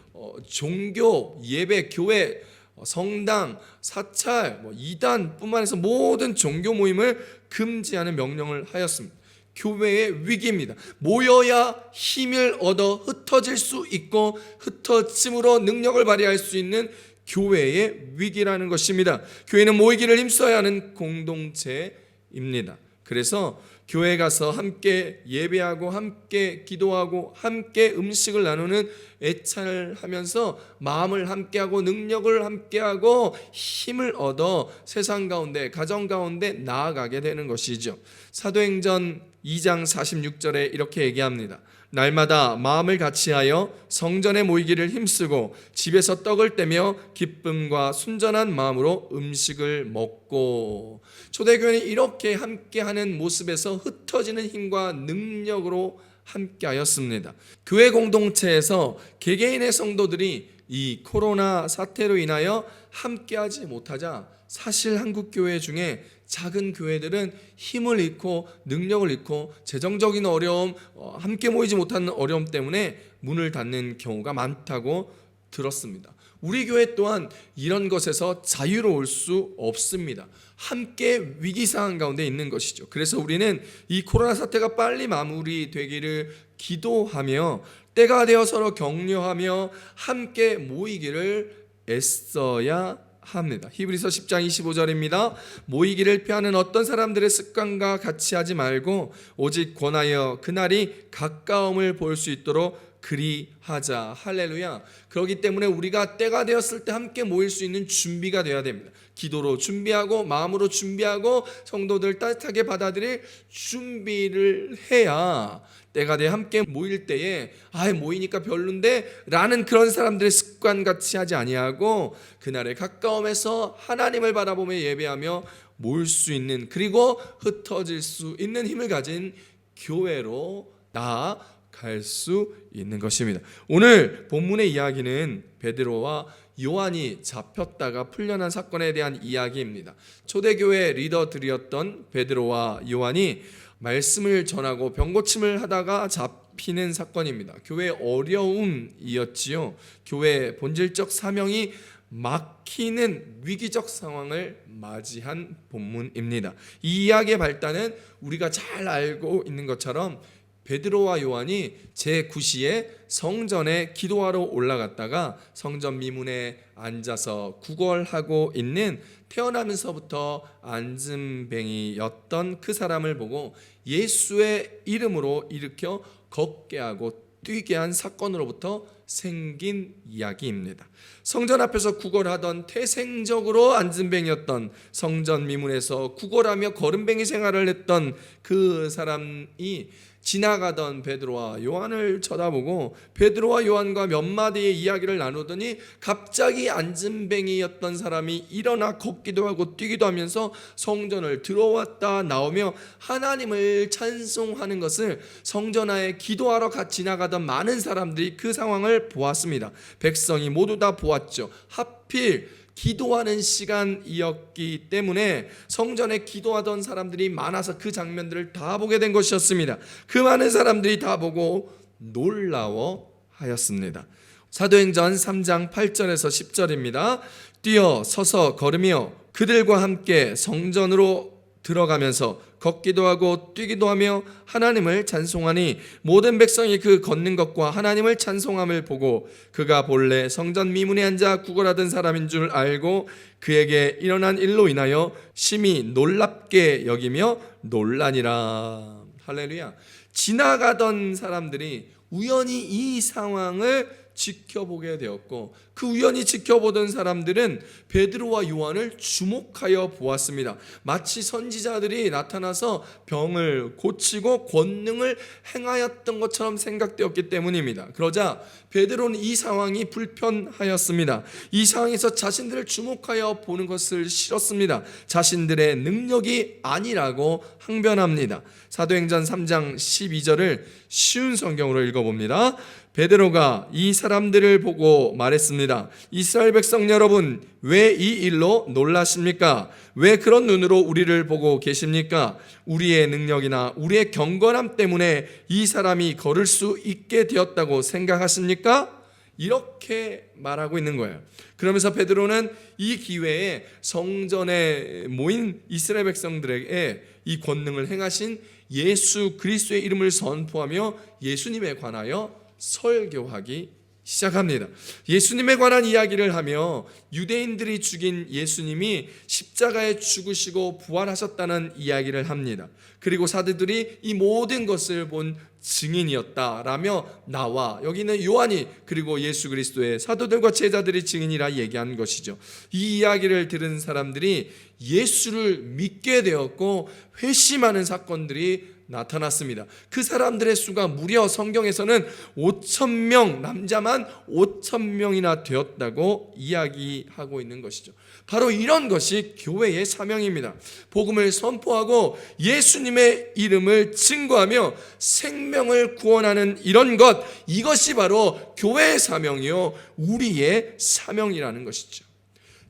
종교, 예배, 교회, 성당, 사찰, 이단뿐만 아니라 모든 종교 모임을 금지하는 명령을 하였습니다. 교회의 위기입니다. 모여야 힘을 얻어 흩어질 수 있고 흩어짐으로 능력을 발휘할 수 있는 교회의 위기라는 것입니다. 교회는 모이기를 힘써야 하는 공동체입니다. 그래서 교회에 가서 함께 예배하고 함께 기도하고 함께 음식을 나누는 애찬을 하면서 마음을 함께하고 능력을 함께하고 힘을 얻어 세상 가운데 가정 가운데 나아가게 되는 것이죠. 사도행전 2장 46절에 이렇게 얘기합니다. 날마다 마음을 같이하여 성전에 모이기를 힘쓰고 집에서 떡을 떼며 기쁨과 순전한 마음으로 음식을 먹고. 초대교회는 이렇게 함께하는 모습에서 흩어지는 힘과 능력으로 함께하였습니다. 교회 공동체에서 개개인의 성도들이 이 코로나 사태로 인하여 함께하지 못하자 사실 한국 교회 중에 작은 교회들은 힘을 잃고 능력을 잃고 재정적인 어려움, 함께 모이지 못하는 어려움 때문에 문을 닫는 경우가 많다고 들었습니다. 우리 교회 또한 이런 것에서 자유로울 수 없습니다. 함께 위기 상황 가운데 있는 것이죠. 그래서 우리는 이 코로나 사태가 빨리 마무리되기를 기도하며 때가 되어 서로 격려하며 함께 모이기를 애써야 합니다. 히브리서 10장 25절입니다. 모이기를 피하는 어떤 사람들의 습관과 같이 하지 말고 오직 권하여 그날이 가까움을 볼 수 있도록 그리하자. 할렐루야. 그렇기 때문에 우리가 때가 되었을 때 함께 모일 수 있는 준비가 되어야 됩니다. 기도로 준비하고 마음으로 준비하고 성도들 따뜻하게 받아들일 준비를 해야 때가 돼 함께 모일 때에 모이니까 별론데 라는 그런 사람들의 습관같이 하지 아니하고 그날의 가까움에서 하나님을 바라보며 예배하며 모일 수 있는, 그리고 흩어질 수 있는 힘을 가진 교회로 나아갈 수 있는 것입니다. 오늘 본문의 이야기는 베드로와 요한이 잡혔다가 풀려난 사건에 대한 이야기입니다. 초대교회 리더들이었던 베드로와 요한이 말씀을 전하고 병고침을 하다가 잡히는 사건입니다. 교회의 어려움이었지요. 교회의 본질적 사명이 막히는 위기적 상황을 맞이한 본문입니다. 이 이야기의 발단은 우리가 잘 알고 있는 것처럼 베드로와 요한이 제9시에 성전에 기도하러 올라갔다가 성전 미문에 앉아서 구걸하고 있는 태어나면서부터 안진뱅이였던 그 사람을 보고 예수의 이름으로 일으켜 걷게 하고 뛰게 한 사건으로부터 생긴 이야기입니다. 성전 앞에서 구걸하던 태생적으로 안진뱅이였던 성전 미문에서 구걸하며 걸음뱅이 생활을 했던 그 사람이 지나가던 베드로와 요한을 쳐다보고 베드로와 요한과 몇 마디의 이야기를 나누더니 갑자기 안진뱅이였던 사람이 일어나 걷기도 하고 뛰기도 하면서 성전을 들어왔다 나오며 하나님을 찬송하는 것을 성전 안에 기도하러 지나가던 많은 사람들이 그 상황을 보았습니다. 백성이 모두 다 보았죠. 하필 기도하는 시간이었기 때문에 성전에 기도하던 사람들이 많아서 그 장면들을 다 보게 된 것이었습니다. 그 많은 사람들이 다 보고 놀라워하였습니다. 사도행전 3장 8절에서 10절입니다. 뛰어 서서 걸으며 그들과 함께 성전으로 들어가면서 걷기도 하고 뛰기도 하며 하나님을 찬송하니 모든 백성이 그 걷는 것과 하나님을 찬송함을 보고 그가 본래 성전 미문에 앉아 구걸하던 사람인 줄 알고 그에게 일어난 일로 인하여 심히 놀랍게 여기며 놀라니라. 할렐루야. 지나가던 사람들이 우연히 이 상황을 지켜보게 되었고 그 우연히 지켜보던 사람들은 베드로와 요한을 주목하여 보았습니다. 마치 선지자들이 나타나서 병을 고치고 권능을 행하였던 것처럼 생각되었기 때문입니다. 그러자 베드로는 이 상황이 불편하였습니다. 이 상황에서 자신들을 주목하여 보는 것을 싫었습니다. 자신들의 능력이 아니라고 항변합니다. 사도행전 3장 12절을 쉬운 성경으로 읽어봅니다. 베드로가 이 사람들을 보고 말했습니다. 이스라엘 백성 여러분, 왜 이 일로 놀라십니까? 왜 그런 눈으로 우리를 보고 계십니까? 우리의 능력이나 우리의 경건함 때문에 이 사람이 걸을 수 있게 되었다고 생각하십니까? 이렇게 말하고 있는 거예요. 그러면서 베드로는 이 기회에 성전에 모인 이스라엘 백성들에게 이 권능을 행하신 예수 그리스도의 이름을 선포하며 예수님에 관하여 설교하기 시작합니다. 예수님에 관한 이야기를 하며 유대인들이 죽인 예수님이 십자가에 죽으시고 부활하셨다는 이야기를 합니다. 그리고 사도들이 이 모든 것을 본 증인이었다라며 나와 여기는 요한이 그리고 예수 그리스도의 사도들과 제자들이 증인이라 얘기한 것이죠. 이 이야기를 들은 사람들이 예수를 믿게 되었고 회심하는 사건들이 나타났습니다. 그 사람들의 수가 무려 성경에서는 5,000명, 남자만 5,000명이나 되었다고 이야기하고 있는 것이죠. 바로 이런 것이 교회의 사명입니다. 복음을 선포하고 예수님의 이름을 증거하며 생명을 구원하는 이런 것, 이것이 바로 교회의 사명이요 우리의 사명이라는 것이죠.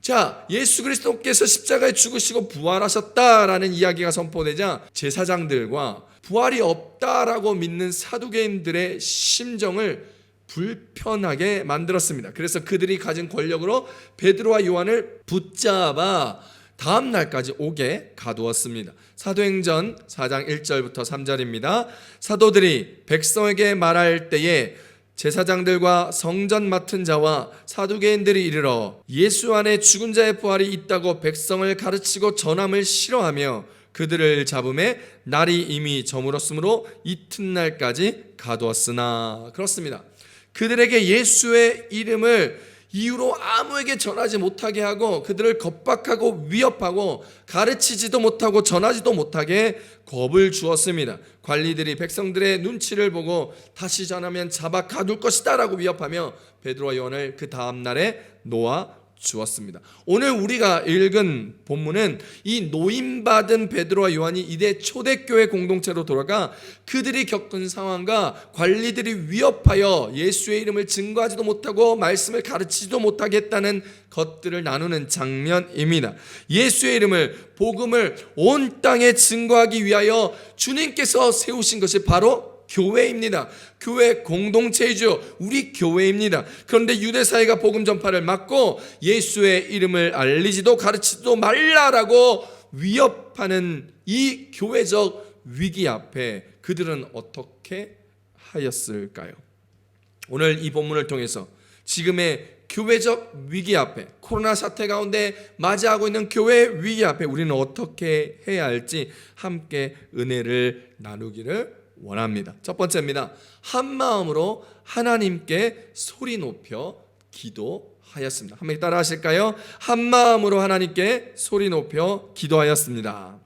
자, 예수 그리스도께서 십자가에 죽으시고 부활하셨다라는 이야기가 선포되자 제사장들과 부활이 없다라고 믿는 사두개인들의 심정을 불편하게 만들었습니다. 그래서 그들이 가진 권력으로 베드로와 요한을 붙잡아 다음 날까지 옥에 가두었습니다. 사도행전 4장 1절부터 3절입니다. 사도들이 백성에게 말할 때에 제사장들과 성전 맡은 자와 사두개인들이 이르러 예수 안에 죽은 자의 부활이 있다고 백성을 가르치고 전함을 싫어하며 그들을 잡음에 날이 이미 저물었으므로 이튿날까지 가두었으나. 그렇습니다. 그들에게 예수의 이름을 이유로 아무에게 전하지 못하게 하고 그들을 겁박하고 위협하고 가르치지도 못하고 전하지도 못하게 겁을 주었습니다. 관리들이 백성들의 눈치를 보고 다시 전하면 잡아 가둘 것이다 라고 위협하며 베드로와 요한을 그 다음 날에 놓아 주었습니다. 오늘 우리가 읽은 본문은 이 노임받은 베드로와 요한이 이제 초대교회 공동체로 돌아가 그들이 겪은 상황과 관리들이 위협하여 예수의 이름을 증거하지도 못하고 말씀을 가르치지도 못하게 했다는 것들을 나누는 장면입니다. 예수의 이름을, 복음을 온 땅에 증거하기 위하여 주님께서 세우신 것이 바로 교회입니다. 교회 공동체이죠. 우리 교회입니다. 그런데 유대사회가 복음 전파를 막고 예수의 이름을 알리지도 가르치지도 말라라고 위협하는 이 교회적 위기 앞에 그들은 어떻게 하였을까요? 오늘 이 본문을 통해서 지금의 교회적 위기 앞에, 코로나 사태 가운데 맞이하고 있는 교회 위기 앞에 우리는 어떻게 해야 할지 함께 은혜를 나누기를 원합니다. 첫 번째입니다. 한 마음으로 하나님께 소리 높여 기도하였습니다. 한번 따라 하실까요? 한 마음으로 하나님께 소리 높여 기도하였습니다.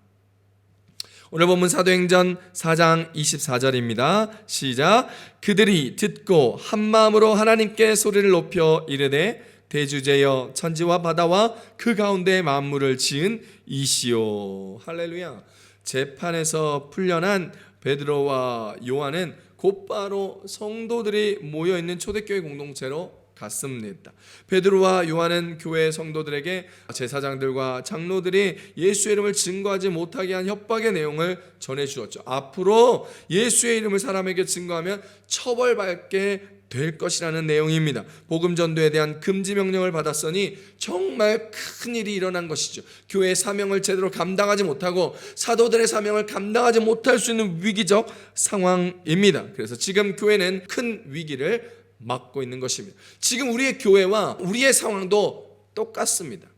오늘 본문 사도행전 4장 24절입니다. 시작. 그들이 듣고 한 마음으로 하나님께 소리를 높여 이르되 대주제여 천지와 바다와 그 가운데 만물을 지은 이시오. 할렐루야. 재판에서 풀려난 베드로와 요한은 곧바로 성도들이 모여있는 초대교회 공동체로 같습니다. 베드로와 요한은 교회 성도들에게 제사장들과 장로들이 예수의 이름을 증거하지 못하게 한 협박의 내용을 전해주었죠. 앞으로 예수의 이름을 사람에게 증거하면 처벌받게 될 것이라는 내용입니다. 복음 전도에 대한 금지 명령을 받았으니 정말 큰 일이 일어난 것이죠. 교회의 사명을 제대로 감당하지 못하고 사도들의 사명을 감당하지 못할 수 있는 위기적 상황입니다. 그래서 지금 교회는 큰 위기를 맞고 있는 것입니다. 지금 우리의 교회와 우리의 상황도 똑같습니다.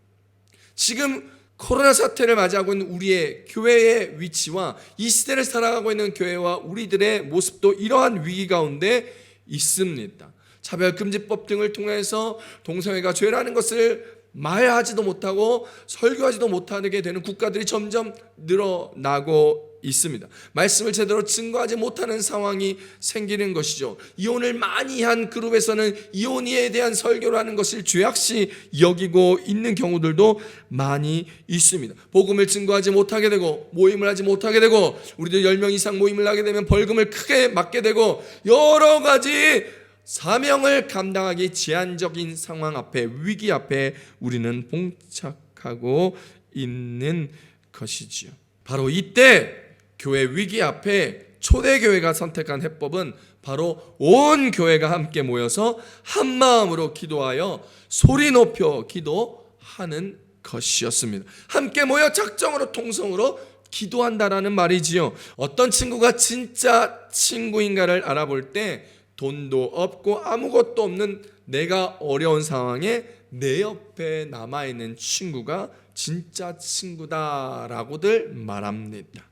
지금 코로나 사태를 맞이하고 있는 우리의 교회의 위치와 이 시대를 살아가고 있는 교회와 우리들의 모습도 이러한 위기 가운데 있습니다. 차별금지법 등을 통해서 동성애가 죄라는 것을 말하지도 못하고 설교하지도 못하게 되는 국가들이 점점 늘어나고 있습니다. 말씀을 제대로 증거하지 못하는 상황이 생기는 것이죠. 이혼을 많이 한 그룹에서는 이혼에 대한 설교를 하는 것을 죄악시 여기고 있는 경우들도 많이 있습니다. 복음을 증거하지 못하게 되고 모임을 하지 못하게 되고 우리도 10명 이상 모임을 하게 되면 벌금을 크게 맞게 되고 여러 가지 사명을 감당하기 제한적인 상황 앞에 위기 앞에 우리는 봉착하고 있는 것이지요. 바로 이때 교회 위기 앞에 초대교회가 선택한 해법은 바로 온 교회가 함께 모여서 한 마음으로 기도하여 소리 높여 기도하는 것이었습니다. 함께 모여 작정으로 통성으로 기도한다라는 말이지요. 어떤 친구가 진짜 친구인가를 알아볼 때 돈도 없고 아무것도 없는 내가 어려운 상황에 내 옆에 남아있는 친구가 진짜 친구다라고들 말합니다.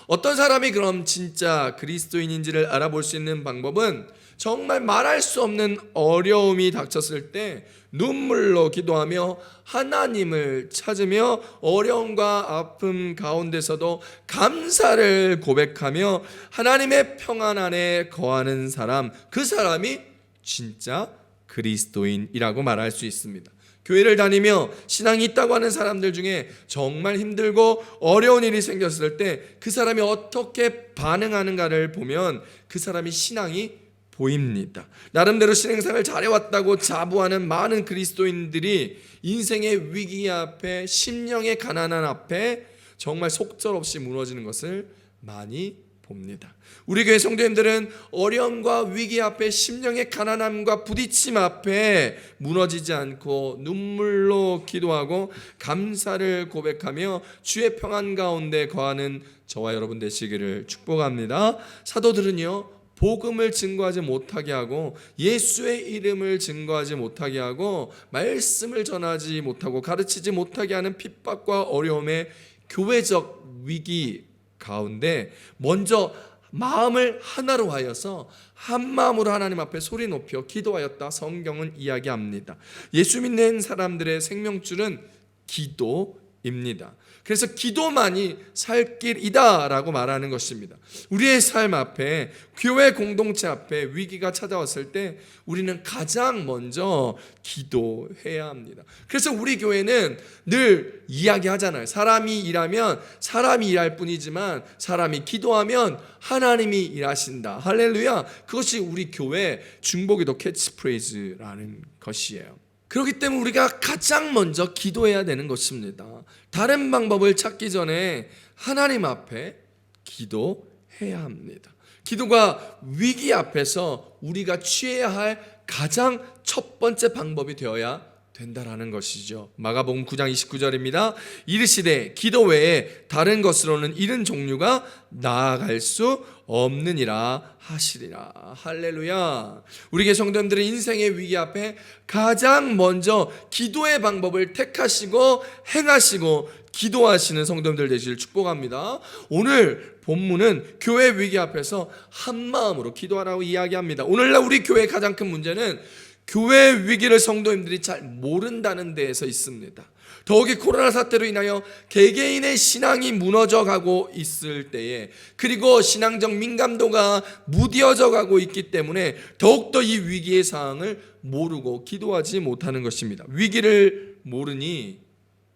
어떤 사람이 그럼 진짜 그리스도인인지를 알아볼 수 있는 방법은 정말 말할 수 없는 어려움이 닥쳤을 때 눈물로 기도하며 하나님을 찾으며 어려움과 아픔 가운데서도 감사를 고백하며 하나님의 평안 안에 거하는 사람, 그 사람이 진짜 그리스도인이라고 말할 수 있습니다. 교회를 다니며 신앙이 있다고 하는 사람들 중에 정말 힘들고 어려운 일이 생겼을 때 그 사람이 어떻게 반응하는가를 보면 그 사람이 신앙이 보입니다. 나름대로 신앙생활을 잘해왔다고 자부하는 많은 그리스도인들이 인생의 위기 앞에 심령의 가난한 앞에 정말 속절없이 무너지는 것을 많이 봅니다. 우리 교회 성도님들은 어려움과 위기 앞에 심령의 가난함과 부딪힘 앞에 무너지지 않고 눈물로 기도하고 감사를 고백하며 주의 평안 가운데 거하는 저와 여러분 되시기를 축복합니다. 사도들은요, 복음을 증거하지 못하게 하고 예수의 이름을 증거하지 못하게 하고 말씀을 전하지 못하고 가르치지 못하게 하는 핍박과 어려움의 교회적 위기 가운데 먼저 마음을 하나로 하여서 한 마음으로 하나님 앞에 소리 높여 기도하였다 성경은 이야기합니다. 예수 믿는 사람들의 생명줄은 기도입니다. 그래서 기도만이 살 길이다 라고 말하는 것입니다. 우리의 삶 앞에 교회 공동체 앞에 위기가 찾아왔을 때 우리는 가장 먼저 기도해야 합니다. 그래서 우리 교회는 늘 이야기하잖아요. 사람이 일하면 사람이 일할 뿐이지만 사람이 기도하면 하나님이 일하신다. 할렐루야. 그것이 우리 교회 중보기도 캐치프레이즈라는 것이에요. 그렇기 때문에 우리가 가장 먼저 기도해야 되는 것입니다. 다른 방법을 찾기 전에 하나님 앞에 기도해야 합니다. 기도가 위기 앞에서 우리가 취해야 할 가장 첫 번째 방법이 되어야 된다라는 것이죠. 마가복음 9장 29절입니다. 이르시되 기도 외에 다른 것으로는 이런 종류가 나아갈 수 없느니라 하시리라. 할렐루야. 우리 교회 성도님들은 인생의 위기 앞에 가장 먼저 기도의 방법을 택하시고 행하시고 기도하시는 성도님들 되시길 축복합니다. 오늘 본문은 교회 위기 앞에서 한 마음으로 기도하라고 이야기합니다. 오늘날 우리 교회의 가장 큰 문제는 교회 위기를 성도님들이 잘 모른다는 데에서 있습니다. 더욱이 코로나 사태로 인하여 개개인의 신앙이 무너져 가고 있을 때에, 그리고 신앙적 민감도가 무뎌져 가고 있기 때문에 더욱더 이 위기의 상황을 모르고 기도하지 못하는 것입니다. 위기를 모르니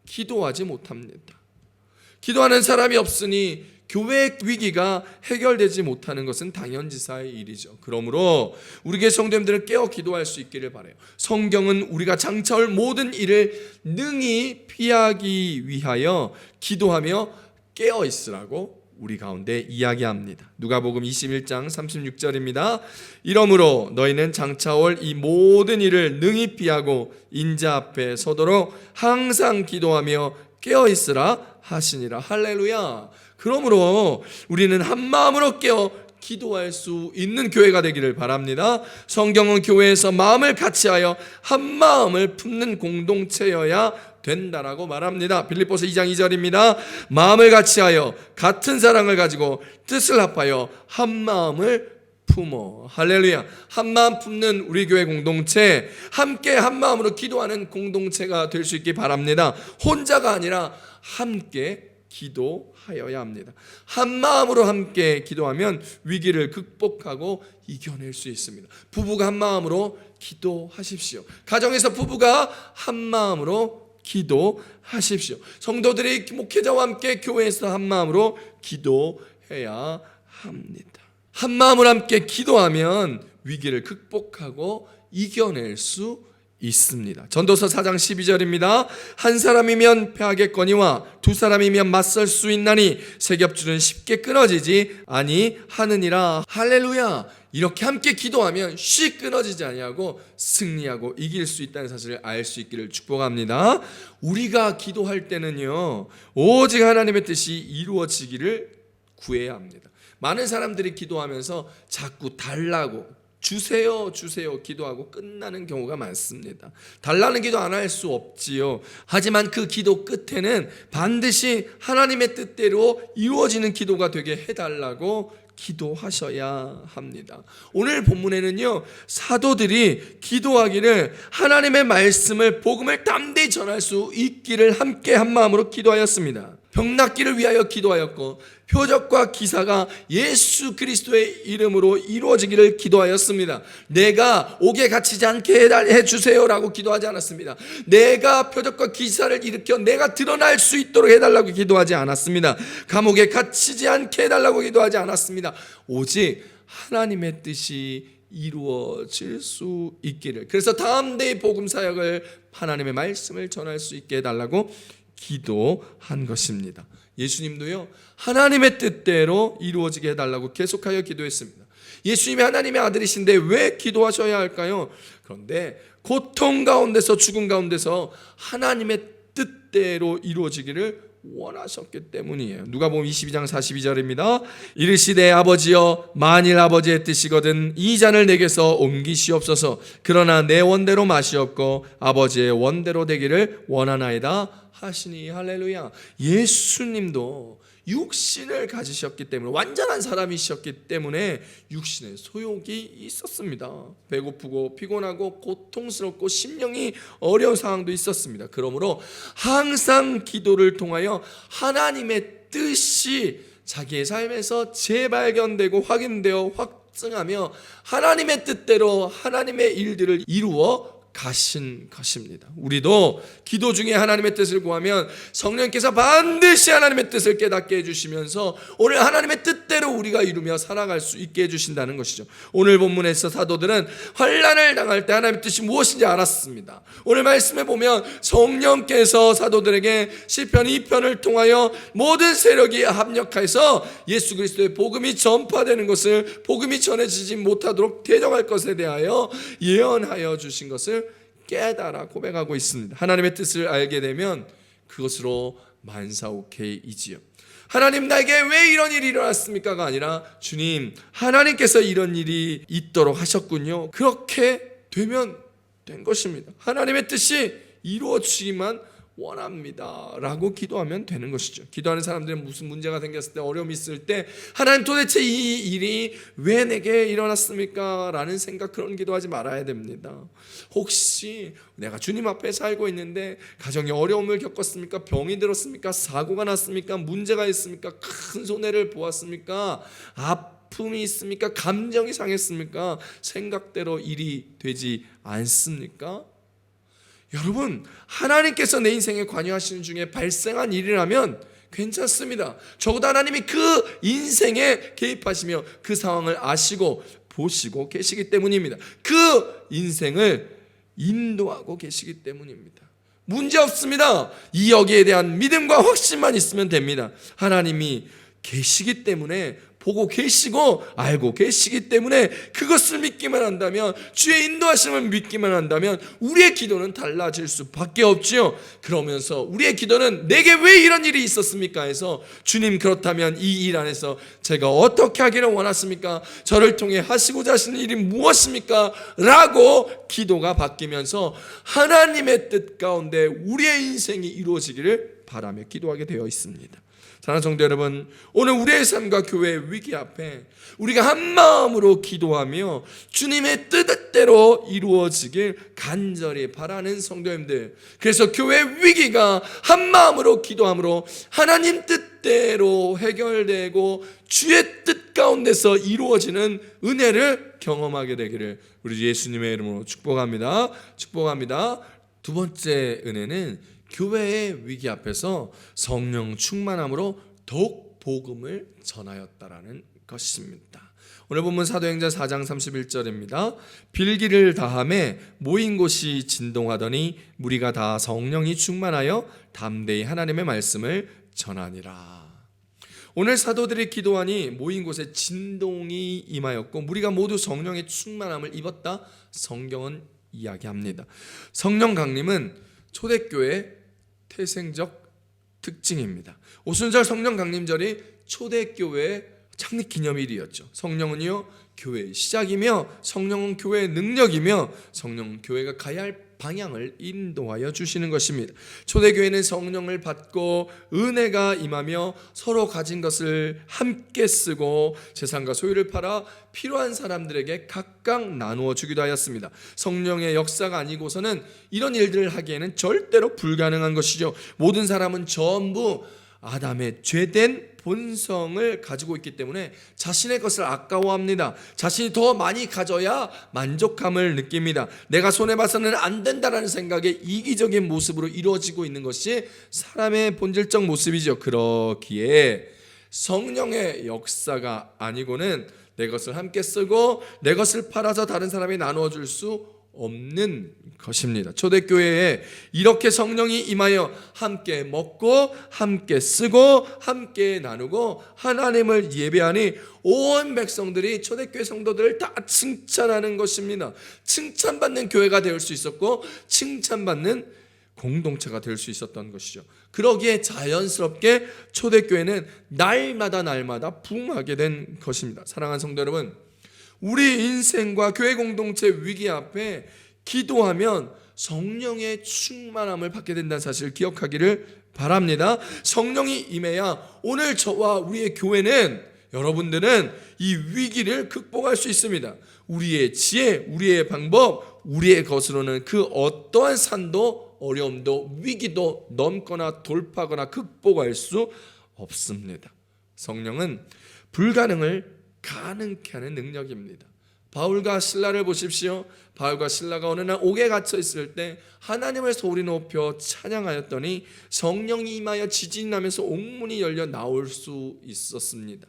기도하지 못합니다. 기도하는 사람이 없으니 교회 위기가 해결되지 못하는 것은 당연지사의 일이죠. 그러므로 우리 교회 성도님들은 깨어 기도할 수 있기를 바라요. 성경은 우리가 장차올 모든 일을 능히 피하기 위하여 기도하며 깨어 있으라고 우리 가운데 이야기합니다. 누가복음 21장 36절입니다. 이러므로 너희는 장차올 이 모든 일을 능히 피하고 인자 앞에 서도록 항상 기도하며 깨어 있으라 하시니라. 할렐루야. 그러므로 우리는 한 마음으로 깨어 기도할 수 있는 교회가 되기를 바랍니다. 성경은 교회에서 마음을 같이하여 한 마음을 품는 공동체여야 된다라고 말합니다. 빌립보서 2장 2절입니다. 마음을 같이하여 같은 사랑을 가지고 뜻을 합하여 한 마음을 품어. 할렐루야. 한 마음 품는 우리 교회 공동체, 함께 한 마음으로 기도하는 공동체가 될 수 있기 바랍니다. 혼자가 아니라 함께 기도하여야 합니다. 한 마음으로 함께 기도하면 위기를 극복하고 이겨낼 수 있습니다. 부부가 한 마음으로 기도하십시오. 가정에서 부부가 한 마음으로 기도하십시오. 성도들이 목회자와 함께 교회에서 한 마음으로 기도해야 합니다. 한 마음으로 함께 기도하면 위기를 극복하고 이겨낼 수 있습니다. 전도서 4장 12절입니다. 한 사람이면 패하겠거니와 두 사람이면 맞설 수 있나니 세 겹줄은 쉽게 끊어지지 아니하느니라. 할렐루야. 이렇게 함께 기도하면 쉽게 끊어지지 아니하고 승리하고 이길 수 있다는 사실을 알 수 있기를 축복합니다. 우리가 기도할 때는요, 오직 하나님의 뜻이 이루어지기를 구해야 합니다. 많은 사람들이 기도하면서 자꾸 달라고 주세요 기도하고 끝나는 경우가 많습니다. 달라는 기도 안 할 수 없지요. 하지만 그 기도 끝에는 반드시 하나님의 뜻대로 이루어지는 기도가 되게 해달라고 기도하셔야 합니다. 오늘 본문에는요, 사도들이 기도하기를 하나님의 말씀을, 복음을 담대히 전할 수 있기를 함께 한 마음으로 기도하였습니다. 병 낫기를 위하여 기도하였고 표적과 기사가 예수 그리스도의 이름으로 이루어지기를 기도하였습니다. 내가 옥에 갇히지 않게 해주세요라고 기도하지 않았습니다. 내가 표적과 기사를 일으켜 내가 드러날 수 있도록 해달라고 기도하지 않았습니다. 감옥에 갇히지 않게 해달라고 기도하지 않았습니다. 오직 하나님의 뜻이 이루어질 수 있기를, 그래서 담대히 복음 사역을, 하나님의 말씀을 전할 수 있게 해달라고 기도한 것입니다. 예수님도요, 하나님의 뜻대로 이루어지게 해달라고 계속하여 기도했습니다. 예수님이 하나님의 아들이신데 왜 기도하셔야 할까요? 그런데 고통 가운데서, 죽음 가운데서 하나님의 뜻대로 이루어지기를 원하셨기 때문이에요. 누가복음 22장 42절입니다. 이르시되 아버지여, 만일 아버지의 뜻이거든 이 잔을 내게서 옮기시옵소서. 그러나 내 원대로 마시옵고 아버지의 원대로 되기를 원하나이다 하시니. 할렐루야. 예수님도 육신을 가지셨기 때문에, 완전한 사람이셨기 때문에 육신에 소욕이 있었습니다. 배고프고 피곤하고 고통스럽고 심령이 어려운 상황도 있었습니다. 그러므로 항상 기도를 통하여 하나님의 뜻이 자기의 삶에서 재발견되고 확인되어 확증하며 하나님의 뜻대로 하나님의 일들을 이루어 가신 것입니다. 우리도 기도 중에 하나님의 뜻을 구하면 성령께서 반드시 하나님의 뜻을 깨닫게 해주시면서 오늘 하나님의 뜻대로 우리가 이루며 살아갈 수 있게 해주신다는 것이죠. 오늘 본문에서 사도들은 환난을 당할 때 하나님의 뜻이 무엇인지 알았습니다. 오늘 말씀에 보면 성령께서 사도들에게 시편 2편을 통하여 모든 세력이 합력해서 예수 그리스도의 복음이 전파되는 것을, 복음이 전해지지 못하도록 대적할 것에 대하여 예언하여 주신 것을 깨달아 고백하고 있습니다. 하나님의 뜻을 알게 되면 그것으로 만사오케이지요. 하나님, 나에게 왜 이런 일이 일어났습니까가 아니라 주님, 하나님께서 이런 일이 있도록 하셨군요. 그렇게 되면 된 것입니다. 하나님의 뜻이 이루어지기만 원합니다 라고 기도하면 되는 것이죠. 기도하는 사람들은 무슨 문제가 생겼을 때, 어려움이 있을 때 하나님, 도대체 이 일이 왜 내게 일어났습니까? 라는 생각, 그런 기도하지 말아야 됩니다. 혹시 내가 주님 앞에 살고 있는데 가정에 어려움을 겪었습니까? 병이 들었습니까? 사고가 났습니까? 문제가 있습니까? 큰 손해를 보았습니까? 아픔이 있습니까? 감정이 상했습니까? 생각대로 일이 되지 않습니까? 여러분, 하나님께서 내 인생에 관여하시는 중에 발생한 일이라면 괜찮습니다. 적어도 하나님이 그 인생에 개입하시며 그 상황을 아시고 보시고 계시기 때문입니다. 그 인생을 인도하고 계시기 때문입니다. 문제 없습니다. 이 여기에 대한 믿음과 확신만 있으면 됩니다. 하나님이 계시기 때문에, 보고 계시고 알고 계시기 때문에 그것을 믿기만 한다면, 주의 인도하심을 믿기만 한다면 우리의 기도는 달라질 수밖에 없지요. 그러면서 우리의 기도는 내게 왜 이런 일이 있었습니까 해서, 주님 그렇다면 이 일 안에서 제가 어떻게 하기를 원하십니까? 저를 통해 하시고자 하시는 일이 무엇입니까? 라고 기도가 바뀌면서 하나님의 뜻 가운데 우리의 인생이 이루어지기를 바라며 기도하게 되어 있습니다. 사랑하는 성도 여러분, 오늘 우리의 삶과 교회의 위기 앞에 우리가 한 마음으로 기도하며 주님의 뜻대로 이루어지길 간절히 바라는 성도님들, 그래서 교회 위기가 한 마음으로 기도함으로 하나님 뜻대로 해결되고 주의 뜻 가운데서 이루어지는 은혜를 경험하게 되기를 우리 예수님의 이름으로 축복합니다. 축복합니다. 두 번째 은혜는 교회의 위기 앞에서 성령 충만함으로 더욱 복음을 전하였다라는 것입니다. 오늘 본문 사도행전 4장 31절입니다. 빌기를 다함에 모인 곳이 진동하더니 무리가 다 성령이 충만하여 담대히 하나님의 말씀을 전하니라. 오늘 사도들이 기도하니 모인 곳에 진동이 임하였고 무리가 모두 성령의 충만함을 입었다. 성경은 이야기합니다. 성령 강림은 초대교회 태생적 특징입니다. 오순절 성령 강림절이 초대교회의 창립 기념일이었죠. 성령은요 교회의 시작이며, 성령은 교회의 능력이며, 성령은 교회가 가야 할 방향을 인도하여 주시는 것입니다. 초대교회는 성령을 받고 은혜가 임하며 서로 가진 것을 함께 쓰고 재산과 소유를 팔아 필요한 사람들에게 각각 나누어 주기도 하였습니다. 성령의 역사가 아니고서는 이런 일들을 하기에는 절대로 불가능한 것이죠. 모든 사람은 전부 아담의 죄된 본성을 가지고 있기 때문에 자신의 것을 아까워합니다. 자신이 더 많이 가져야 만족감을 느낍니다. 내가 손해봐서는 안 된다라는 생각에 이기적인 모습으로 이루어지고 있는 것이 사람의 본질적 모습이죠. 그러기에 성령의 역사가 아니고는 내 것을 함께 쓰고 내 것을 팔아서 다른 사람이 나누어 줄 수 없는 것입니다. 초대교회에 이렇게 성령이 임하여 함께 먹고 함께 쓰고 함께 나누고 하나님을 예배하니 온 백성들이 초대교회 성도들을 다 칭찬하는 것입니다. 칭찬받는 교회가 될 수 있었고 칭찬받는 공동체가 될 수 있었던 것이죠. 그러기에 자연스럽게 초대교회는 날마다 부흥하게 된 것입니다. 사랑하는 성도 여러분, 우리 인생과 교회 공동체 위기 앞에 기도하면 성령의 충만함을 받게 된다는 사실을 기억하기를 바랍니다. 성령이 임해야 오늘 저와 우리의 교회는, 여러분들은 이 위기를 극복할 수 있습니다. 우리의 지혜, 우리의 방법, 우리의 것으로는 그 어떠한 산도 어려움도 위기도 넘거나 돌파하거나 극복할 수 없습니다. 성령은 불가능을 가능케 하는 능력입니다. 바울과 실라를 보십시오. 바울과 실라가 어느 날 옥에 갇혀 있을 때 하나님을 소리 높여 찬양하였더니 성령이 임하여 지진이 나면서 옥문이 열려 나올 수 있었습니다.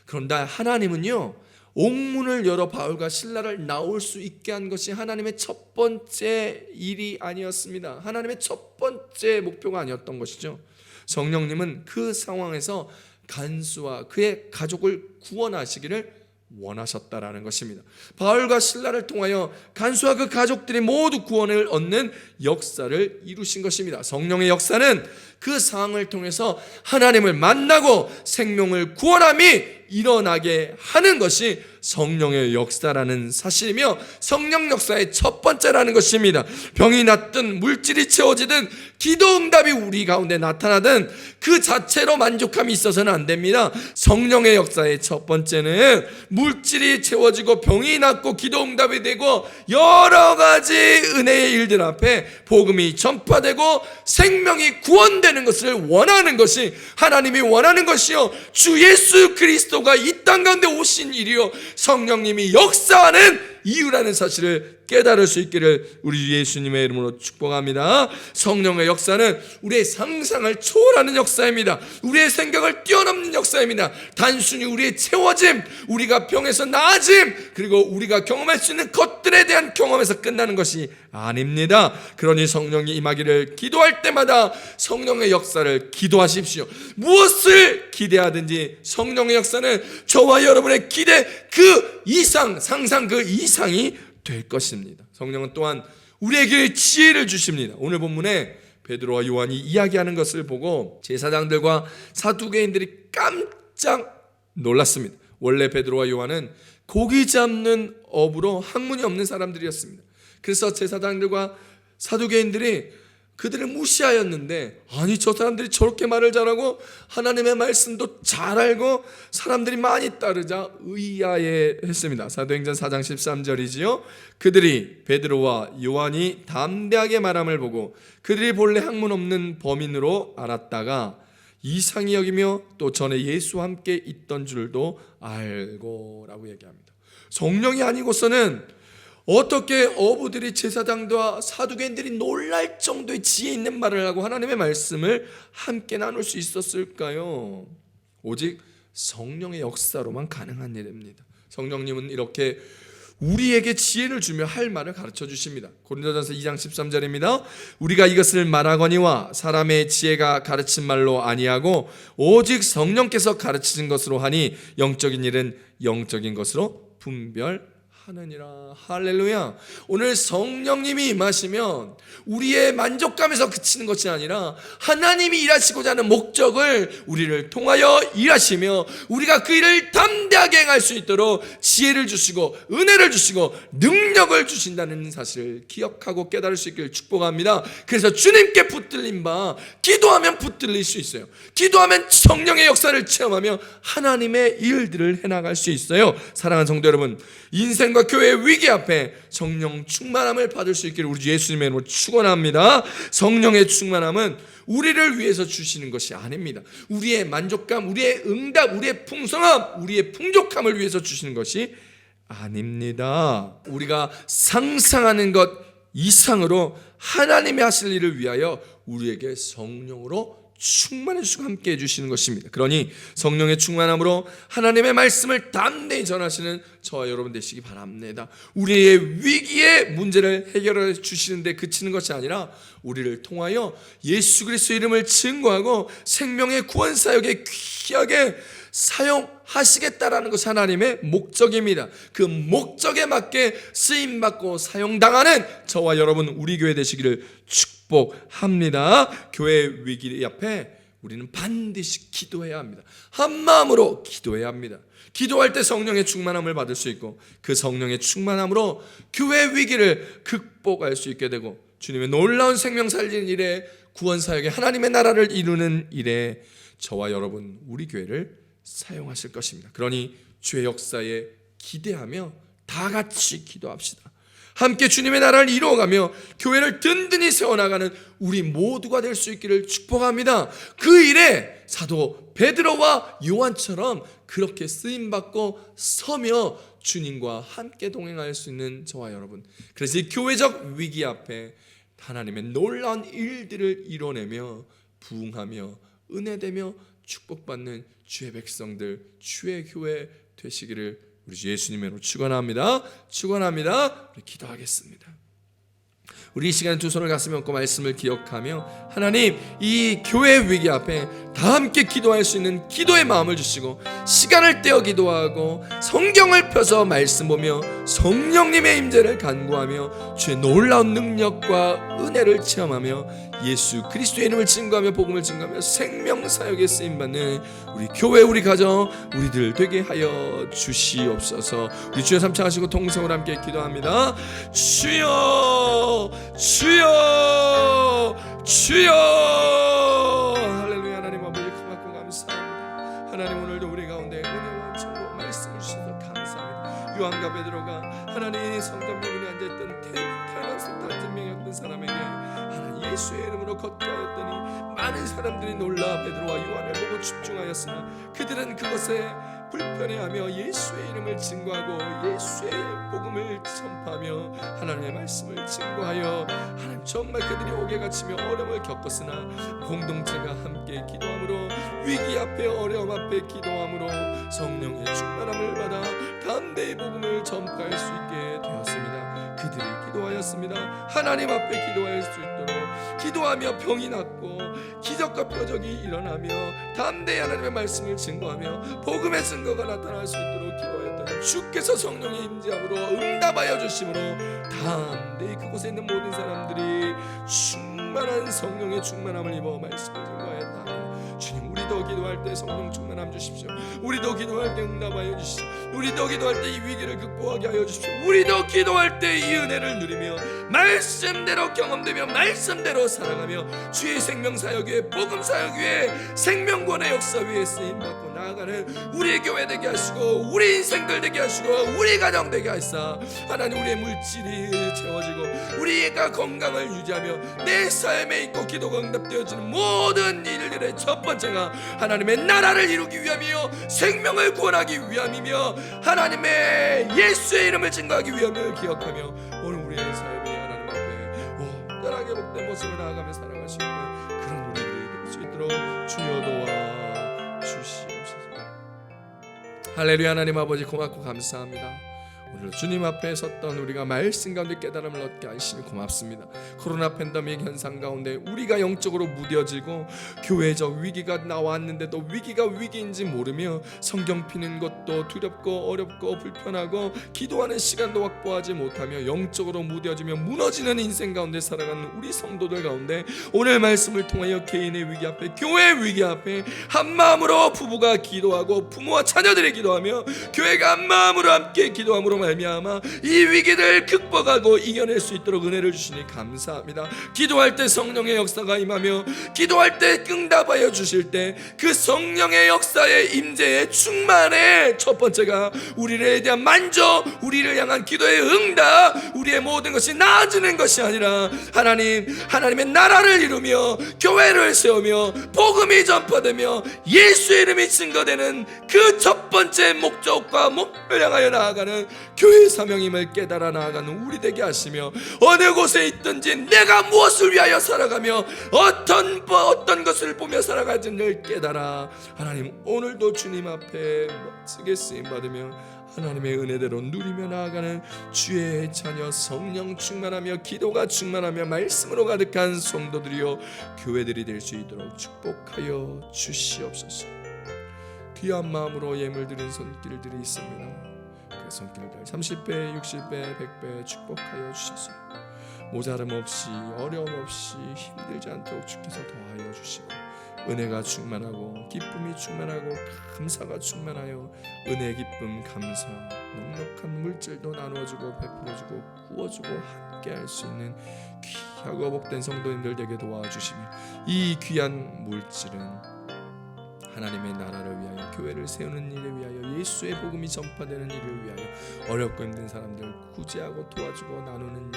그런데 하나님은요, 옥문을 열어 바울과 실라를 나올 수 있게 한 것이 하나님의 첫 번째 일이 아니었습니다. 하나님의 첫 번째 목표가 아니었던 것이죠. 성령님은 그 상황에서 간수와 그의 가족을 구원하시기를 원하셨다라는 것입니다. 바울과 실라를 통하여 간수와 그 가족들이 모두 구원을 얻는 역사를 이루신 것입니다. 성령의 역사는 그 상황을 통해서 하나님을 만나고 생명을 구원함이 일어나게 하는 것이 성령의 역사라는 사실이며 성령 역사의 첫 번째라는 것입니다. 병이 낫든 물질이 채워지든 기도응답이 우리 가운데 나타나든 그 자체로 만족함이 있어서는 안 됩니다. 성령의 역사의 첫 번째는 물질이 채워지고 병이 낫고 기도응답이 되고 여러 가지 은혜의 일들 앞에 복음이 전파되고 생명이 구원되는 것을 원하는 것이 하나님이 원하는 것이요, 주 예수 그리스도가 이 땅 가운데 오신 일이요, 성령님이 역사하는 이유라는 사실을 깨달을 수 있기를 우리 예수님의 이름으로 축복합니다. 성령의 역사는 우리의 상상을 초월하는 역사입니다. 우리의 생각을 뛰어넘는 역사입니다. 단순히 우리의 채워짐, 우리가 병에서 나아짐, 그리고 우리가 경험할 수 있는 것들에 대한 경험에서 끝나는 것이 아닙니다. 그러니 성령이 임하기를 기도할 때마다 성령의 역사를 기도하십시오. 무엇을 기대하든지 성령의 역사는 저와 여러분의 기대 그 이상, 상상 그 이상이 될 것입니다. 성령은 또한 우리에게 지혜를 주십니다. 오늘 본문에 베드로와 요한이 이야기하는 것을 보고 제사장들과 사두개인들이 깜짝 놀랐습니다. 원래 베드로와 요한은 고기 잡는 업으로 학문이 없는 사람들이었습니다. 그래서 제사장들과 사두개인들이 그들을 무시하였는데, 아니 저 사람들이 저렇게 말을 잘하고 하나님의 말씀도 잘 알고 사람들이 많이 따르자 의아해했습니다. 사도행전 4장 13절이지요. 그들이 베드로와 요한이 담대하게 말함을 보고 그들이 본래 학문 없는 범인으로 알았다가 이상히 여기며 또 전에 예수와 함께 있던 줄도 알고 라고 얘기합니다. 성령이 아니고서는 어떻게 어부들이 제사장과 사두개인들이 놀랄 정도의 지혜 있는 말을 하고 하나님의 말씀을 함께 나눌 수 있었을까요? 오직 성령의 역사로만 가능한 일입니다. 성령님은 이렇게 우리에게 지혜를 주며 할 말을 가르쳐 주십니다. 고린도전서 2장 13절입니다. 우리가 이것을 말하거니와 사람의 지혜가 가르친 말로 아니하고 오직 성령께서 가르치신 것으로 하니 영적인 일은 영적인 것으로 분별하느니라. 할렐루야. 오늘 성령님이 임하시면 우리의 만족감에서 그치는 것이 아니라 하나님이 일하시고자 하는 목적을 우리를 통하여 일하시며 우리가 그 일을 담대하게 행할 수 있도록 지혜를 주시고 은혜를 주시고 능력을 주신다는 사실을 기억하고 깨달을 수 있기를 축복합니다. 그래서 주님께 붙들린 바 기도하면 붙들릴 수 있어요. 기도하면 성령의 역사를 체험하며 하나님의 일들을 해나갈 수 있어요. 사랑하는 성도 여러분, 인생과 교회의 위기 앞에 성령 충만함을 받을 수 있기를 우리 예수님의 이름으로 축원합니다. 성령의 충만함은 우리를 위해서 주시는 것이 아닙니다. 우리의 만족감, 우리의 응답, 우리의 풍성함, 우리의 풍족함을 위해서 주시는 것이 아닙니다. 우리가 상상하는 것 이상으로 하나님이 하실 일을 위하여 우리에게 성령으로 충만해 주시고 함께 해주시는 것입니다. 그러니 성령의 충만함으로 하나님의 말씀을 담대히 전하시는 저와 여러분 되시기 바랍니다. 우리의 위기의 문제를 해결해 주시는데 그치는 것이 아니라 우리를 통하여 예수 그리스도의 이름을 증거하고 생명의 구원 사역에 귀하게 사용하시겠다라는 것이 하나님의 목적입니다. 그 목적에 맞게 쓰임받고 사용당하는 저와 여러분 우리 교회 되시기를 축복합니다. 교회 위기 앞에 우리는 반드시 기도해야 합니다. 한 마음으로 기도해야 합니다. 기도할 때 성령의 충만함을 받을 수 있고 그 성령의 충만함으로 교회 위기를 극복할 수 있게 되고 주님의 놀라운 생명 살리는 일에 구원 사역에 하나님의 나라를 이루는 일에 저와 여러분 우리 교회를 사용하실 것입니다. 그러니 주의 역사에 기대하며 다 같이 기도합시다. 함께 주님의 나라를 이루어가며 교회를 든든히 세워나가는 우리 모두가 될 수 있기를 축복합니다. 그 일에 사도 베드로와 요한처럼 그렇게 쓰임받고 서며 주님과 함께 동행할 수 있는 저와 여러분, 그래서 이 교회적 위기 앞에 하나님의 놀라운 일들을 이뤄내며 부흥하며 은혜되며 축복받는 주의 백성들, 주의 교회 되시기를 우리 예수님의 이름으로 축원합니다. 축원합니다. 우리 기도하겠습니다. 우리 이 시간에 두 손을 가슴에 얹고 말씀을 기억하며 하나님, 이 교회 위기 앞에 다 함께 기도할 수 있는 기도의 마음을 주시고 시간을 떼어 기도하고 성경을 펴서 말씀 보며 성령님의 임재를 간구하며 주의 놀라운 능력과 은혜를 체험하며 예수 그리스도의 이름을 증거하며 복음을 증거하며 생명 사역에 쓰임받는 우리 교회, 우리 가정, 우리들 되게 하여 주시옵소서. 우리 주여 삼창하시고 통성으로 함께 기도합니다. 주여, 주여, 주여. 할렐루야. 하나님 아버지 크고 감사합니다. 하나님 오늘도 우리 가운데 은혜와 참으로 말씀을 주셔서 감사합니다. 요한과 베드로가 하나님 성전 명문에 앉아있던 태어난 속단진 명이었던 사람에게 하나님 예수의 이름으로 걷가하였더니 많은 사람들이 놀라 베드로와 요한을 보고 집중하였으나 그들은 그것에 불편해하며 예수의 이름을 증거하고 예수의 복음을 전파하며 하나님의 말씀을 증거하여 하나님 정말 그들이 옥에 갇히며 어려움을 겪었으나 공동체가 함께 기도함으로 위기 앞에 어려움 앞에 기도함으로 성령의 충만함을 받아 담대히 복음을 전파할 수 있게 되었습니다. 그들이 기도하였습니다. 하나님 앞에 기도할 수 있도록 기도하며 병이 낫고 기적과 표적이 일어나며 담대히 하나님의 말씀을 증거하며 복음의 증거가 나타날 수 있도록 기도하였더니 주께서 성령의 임재함으로 응답하여 주심으로 담대히 그곳에 있는 모든 사람들이 충만한 성령의 충만함을 입어 말씀을 증거하였다. 주님, 우리도 기도할 때 성령 충만함 주십시오. 우리도 기도할 때 응답하여 주십시오. 우리도 기도할 때 이 위기를 극복하게 하여 주십시오. 우리도 기도할 때 이 은혜를 누리며 말씀대로 경험되며 말씀대로 살아가며 주의 생명 사역 위에 복음 사역 위에 생명권의 역사 위에 쓰임 받고 나아가는 우리 교회 되게 하시고 우리 인생들 되게 하시고 우리 가정 되게 하시사 하나님, 우리의 물질이 채워지고 우리가 건강을 유지하며 내 삶에 있고 기도가 응답되어지는 모든 일들의 첫 번째가 하나님의 나라를 이루기 위함이요 생명을 구원하기 위함이며 하나님의 예수의 이름을 증거하기 위함을 기억하며 오늘 우리의 삶이 하나님 앞에 온전하게 복된 모습을 나아가며 살아갈 수 있는 그런 우리들이 될 수 있도록 주여 도와 주시옵소서. 할렐루야. 하나님 아버지 고맙고 감사합니다. 오늘 주님 앞에 섰던 우리가 말씀 가운데 깨달음을 얻게 하시니 고맙습니다. 코로나 팬데믹 현상 가운데 우리가 영적으로 무뎌지고 교회적 위기가 나왔는데도 위기가 위기인지 모르며 성경 피는 것도 두렵고 어렵고 불편하고 기도하는 시간도 확보하지 못하며 영적으로 무뎌지며 무너지는 인생 가운데 살아가는 우리 성도들 가운데 오늘 말씀을 통하여 개인의 위기 앞에 교회의 위기 앞에 한마음으로 부부가 기도하고 부모와 자녀들이 기도하며 교회가 한마음으로 함께 기도함으로 말미암아 이 위기를 극복하고 이겨낼 수 있도록 은혜를 주시니 감사합니다. 기도할 때 성령의 역사가 임하며 기도할 때 응답하여 주실 때 그 성령의 역사의 임재의 충만의 첫 번째가 우리에 대한 만족, 우리를 향한 기도의 응답, 우리의 모든 것이 나아지는 것이 아니라 하나님의 나라를 이루며 교회를 세우며 복음이 전파되며 예수의 이름이 증거되는 그 첫 번째 목적과 목표를 향하여 나아가는 교회의 사명임을 깨달아 나아가는 우리 되게 하시며 어느 곳에 있든지 내가 무엇을 위하여 살아가며 어떤 것을 보며 살아가는지를 깨달아 하나님, 오늘도 주님 앞에 멋지게 쓰임받으며 하나님의 은혜대로 누리며 나아가는 주의 자녀 성령 충만하며 기도가 충만하며 말씀으로 가득한 성도들이요 교회들이 될 수 있도록 축복하여 주시옵소서. 귀한 마음으로 예물 드린 손길들이 있습니다. 그 손길들 30배, 60배, 100배 축복하여 주셔서 모자람 없이 어려움 없이 힘들지 않도록 주께서 더하여 주시고 은혜가 충만하고 기쁨이 충만하고 감사가 충만하여 은혜, 기쁨, 감사, 넉넉한 물질도 나누어주고 베풀어주고 구워주고 함께할 수 있는 귀하고 복된 성도님들 되게 도와주시며 이 귀한 물질은 하나님의 나라를 위하여 교회를 세우는 일을 위하여 예수의 복음이 전파되는 일을 위하여 어렵고 힘든 사람들 구제하고 도와주고 나누는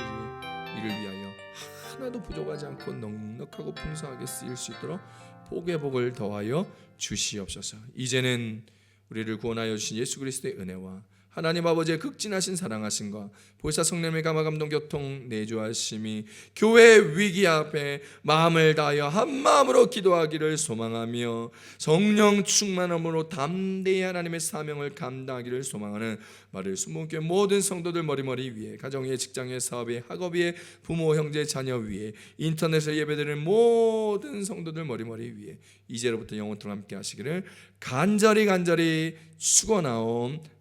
일을 위하여 하나도 부족하지 않고 넉넉하고 풍성하게 쓰일 수 있도록 복의 복을 더하여 주시옵소서. 이제는 우리를 구원하여 주신 예수 그리스도의 은혜와 하나님 아버지의 극진하신 사랑하심과 보혜사 성령의 감화 감동 교통 내주하심이 교회의 위기 앞에 마음을 다하여 한마음으로 기도하기를 소망하며 성령 충만함으로 담대히 하나님의 사명을 감당하기를 소망하는 마를 순복교회 모든 성도들 머리머리 위에 가정의 직장의 사업의 학업의 부모 형제 자녀 위에 인터넷에 예배드리는 모든 성도들 머리머리 위에 이제로부터 영원토록 함께 하시기를 간절히 축원하옵나이다.